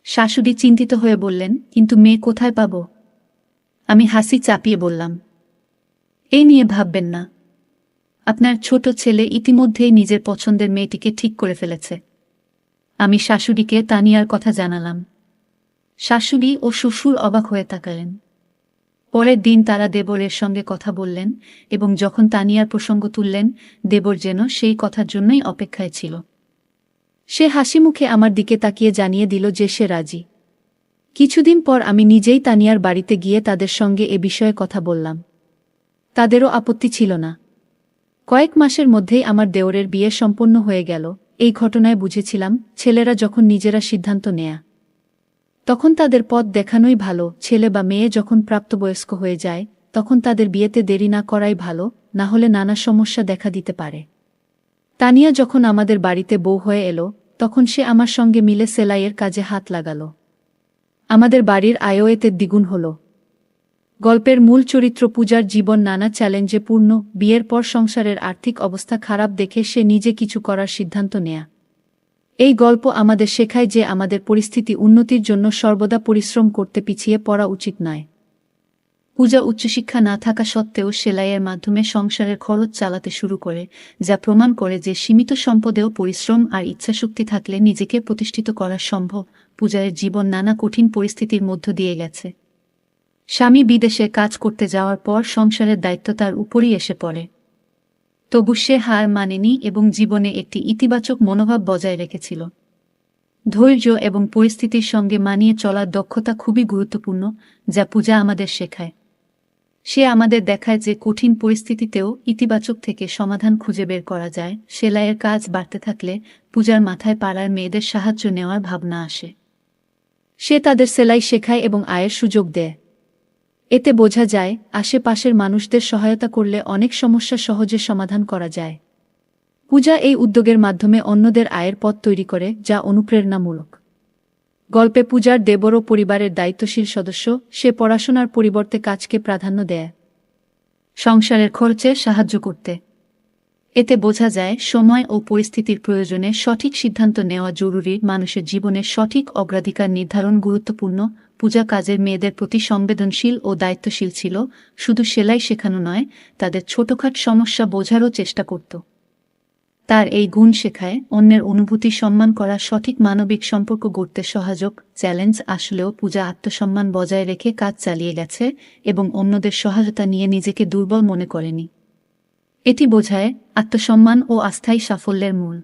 শাশুড়ি চিন্তিত হয়ে বললেন, কিন্তু মেয়ে কোথায় পাব? আমি হাসি চাপিয়ে বললাম, এই নিয়ে ভাববেন না, আপনার ছোট ছেলে ইতিমধ্যেই নিজের পছন্দের মেয়েটিকে ঠিক করে ফেলেছে। আমি শাশুড়িকে তানিয়ার কথা জানালাম। শাশুড়ি ও শ্বশুর অবাক হয়ে তাকালেন। পরের দিন তারা দেবরের সঙ্গে কথা বললেন, এবং যখন তানিয়ার প্রসঙ্গ তুললেন, দেবর যেন সেই কথার জন্যই অপেক্ষায় ছিল। সে হাসি মুখে আমার দিকে তাকিয়ে জানিয়ে দিল যে সে রাজি। কিছুদিন পর আমি নিজেই তানিয়ার বাড়িতে গিয়ে তাদের সঙ্গে এ বিষয়ে কথা বললাম। তাদেরও আপত্তি ছিল না। কয়েক মাসের মধ্যেই আমার দেওরের বিয়ে সম্পন্ন হয়ে গেল। এই ঘটনায় বুঝেছিলাম, ছেলেরা যখন নিজেরা সিদ্ধান্ত নেয়া, তখন তাদের পথ দেখানোই ভালো। ছেলে বা মেয়ে যখন প্রাপ্তবয়স্ক হয়ে যায়, তখন তাদের বিয়েতে দেরি না করাই ভালো, না হলে নানা সমস্যা দেখা দিতে পারে। তানিয়া যখন আমাদের বাড়িতে বউ হয়ে এলো, তখন সে আমার সঙ্গে মিলে সেলাইয়ের কাজে হাত লাগাল। আমাদের বাড়ির আয়ও এতে দ্বিগুণ হল। গল্পের মূল চরিত্র পূজার জীবন নানা চ্যালেঞ্জে পূর্ণ। বিয়ের পর সংসারের আর্থিক অবস্থা খারাপ দেখে সে নিজে কিছু করার সিদ্ধান্ত নেয়া। এই গল্প আমাদের শেখায় যে আমাদের পরিস্থিতি উন্নতির জন্য সর্বদা পরিশ্রম করতে পিছিয়ে পড়া উচিত নয়। পূজা উচ্চশিক্ষা না থাকা সত্ত্বেও সেলাইয়ের মাধ্যমে সংসারের খরচ চালাতে শুরু করে, যা প্রমাণ করে যে সীমিত সম্পদেও পরিশ্রম আর ইচ্ছাশক্তি থাকলে নিজেকে প্রতিষ্ঠিত করা সম্ভব। পূজার জীবন নানা কঠিন পরিস্থিতির মধ্য দিয়ে গেছে। স্বামী বিদেশে কাজ করতে যাওয়ার পর সংসারের দায়িত্ব তার উপরই এসে পড়ে। তবু সে হার মানেনি এবং জীবনে একটি ইতিবাচক মনোভাব বজায় রেখেছিল। ধৈর্য এবং পরিস্থিতির সঙ্গে মানিয়ে চলার দক্ষতা খুবই গুরুত্বপূর্ণ, যা পূজা আমাদের শেখায়। সে আমাদের দেখায় যে কঠিন পরিস্থিতিতেও ইতিবাচক থেকে সমাধান খুঁজে বের করা যায়। সেলাইয়ের কাজ বাড়তে থাকলে পূজার মাথায় পাড়ার মেয়েদের সাহায্য নেওয়ার ভাবনা আসে। সে তাদের সেলাই শেখায় এবং আয়ের সুযোগ দেয়। এতে বোঝা যায় আশেপাশের মানুষদের সহায়তা করলে অনেক সমস্যা সহজে সমাধান করা যায়। পূজা এই উদ্যোগের মাধ্যমে অন্যদের আয়ের পথ তৈরি করে, যা অনুপ্রেরণামূলক। গল্পে পূজার দেবরও পরিবারের দায়িত্বশীল সদস্য। সে পড়াশোনার পরিবর্তে কাজকে প্রাধান্য দেয়, সংসারের খরচে সাহায্য করতে। এতে বোঝা যায় সময় ও পরিস্থিতির প্রয়োজনে সঠিক সিদ্ধান্ত নেওয়া জরুরি। মানুষের জীবনে সঠিক অগ্রাধিকার নির্ধারণ গুরুত্বপূর্ণ। পূজা কাজের মেয়েদের প্রতি সংবেদনশীল ও দায়িত্বশীল ছিল। শুধু সেলাই শেখানো নয়, তাদের ছোটখাট সমস্যা বোঝারও চেষ্টা করত। তার এই গুণ শেখায় অন্যের অনুভূতি সম্মান করা সঠিক মানবিক সম্পর্ক গড়তে সহায়ক। চ্যালেঞ্জ আসলেও পূজা আত্মসম্মান বজায় রেখে কাজ চালিয়ে গেছে এবং অন্যদের সহায়তা নিয়ে নিজেকে দুর্বল মনে করেনি। এটি বোঝায় আত্মসম্মান ও আস্থাই সাফল্যের মূল।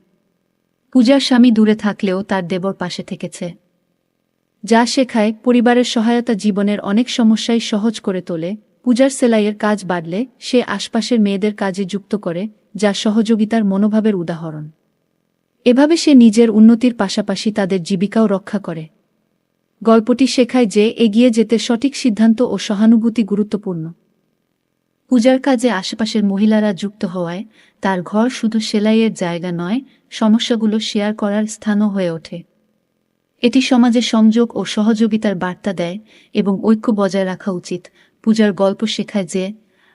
পূজার স্বামী দূরে থাকলেও তার দেবর পাশে থেকেছে, যা শেখায় পরিবারের সহায়তা জীবনের অনেক সমস্যাই সহজ করে তোলে। পূজার সেলাইয়ের কাজ বাড়লে সে আশপাশের মেয়েদের কাজে যুক্ত করে, যা সহযোগিতার মনোভাবের উদাহরণ। এভাবে সে নিজের উন্নতির পাশাপাশি তাদের জীবিকাও রক্ষা করে। গল্পটি শেখায় যে এগিয়ে যেতে সঠিক সিদ্ধান্ত ও সহানুভূতি গুরুত্বপূর্ণ। পূজার কাজে আশেপাশের মহিলারা যুক্ত হওয়ায় তার ঘর শুধু সেলাইয়ের জায়গা নয়, সমস্যাগুলো শেয়ার করার স্থানও হয়ে ওঠে। এটি সমাজে সংযোগ ও সহযোগিতার বার্তা দেয় এবং ঐক্য বজায় রাখা উচিত। পূজার গল্প শেখায় যে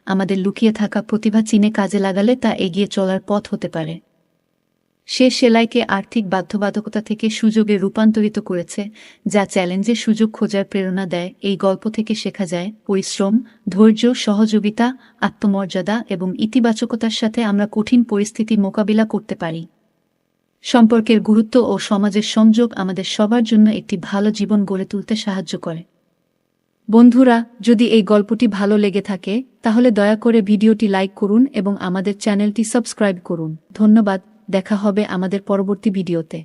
আমাদের লুকিয়ে থাকা প্রতিভা চিনে কাজে লাগালে তা এগিয়ে চলার পথ হতে পারে। সে সেলাইকে আর্থিক বাধ্যবাধকতা থেকে সুযোগে রূপান্তরিত করেছে, যা চ্যালেঞ্জে সুযোগ খোঁজার প্রেরণা দেয়। এই গল্প থেকে শেখা যায় পরিশ্রম, ধৈর্য, সহযোগিতা, আত্মমর্যাদা এবং ইতিবাচকতার সাথে আমরা কঠিন পরিস্থিতি মোকাবিলা করতে পারি। সম্পর্কের গুরুত্ব ও সমাজের সংযোগ আমাদের সবার জন্য একটি ভালো জীবন গড়ে তুলতে সাহায্য করে। বন্ধুরা, যদি এই গল্পটি ভালো লেগে থাকে তাহলে দয়া করে ভিডিওটি লাইক করুন এবং আমাদের চ্যানেলটি সাবস্ক্রাইব করুন। ধন্যবাদ। দেখা হবে আমাদের পরবর্তী ভিডিওতে।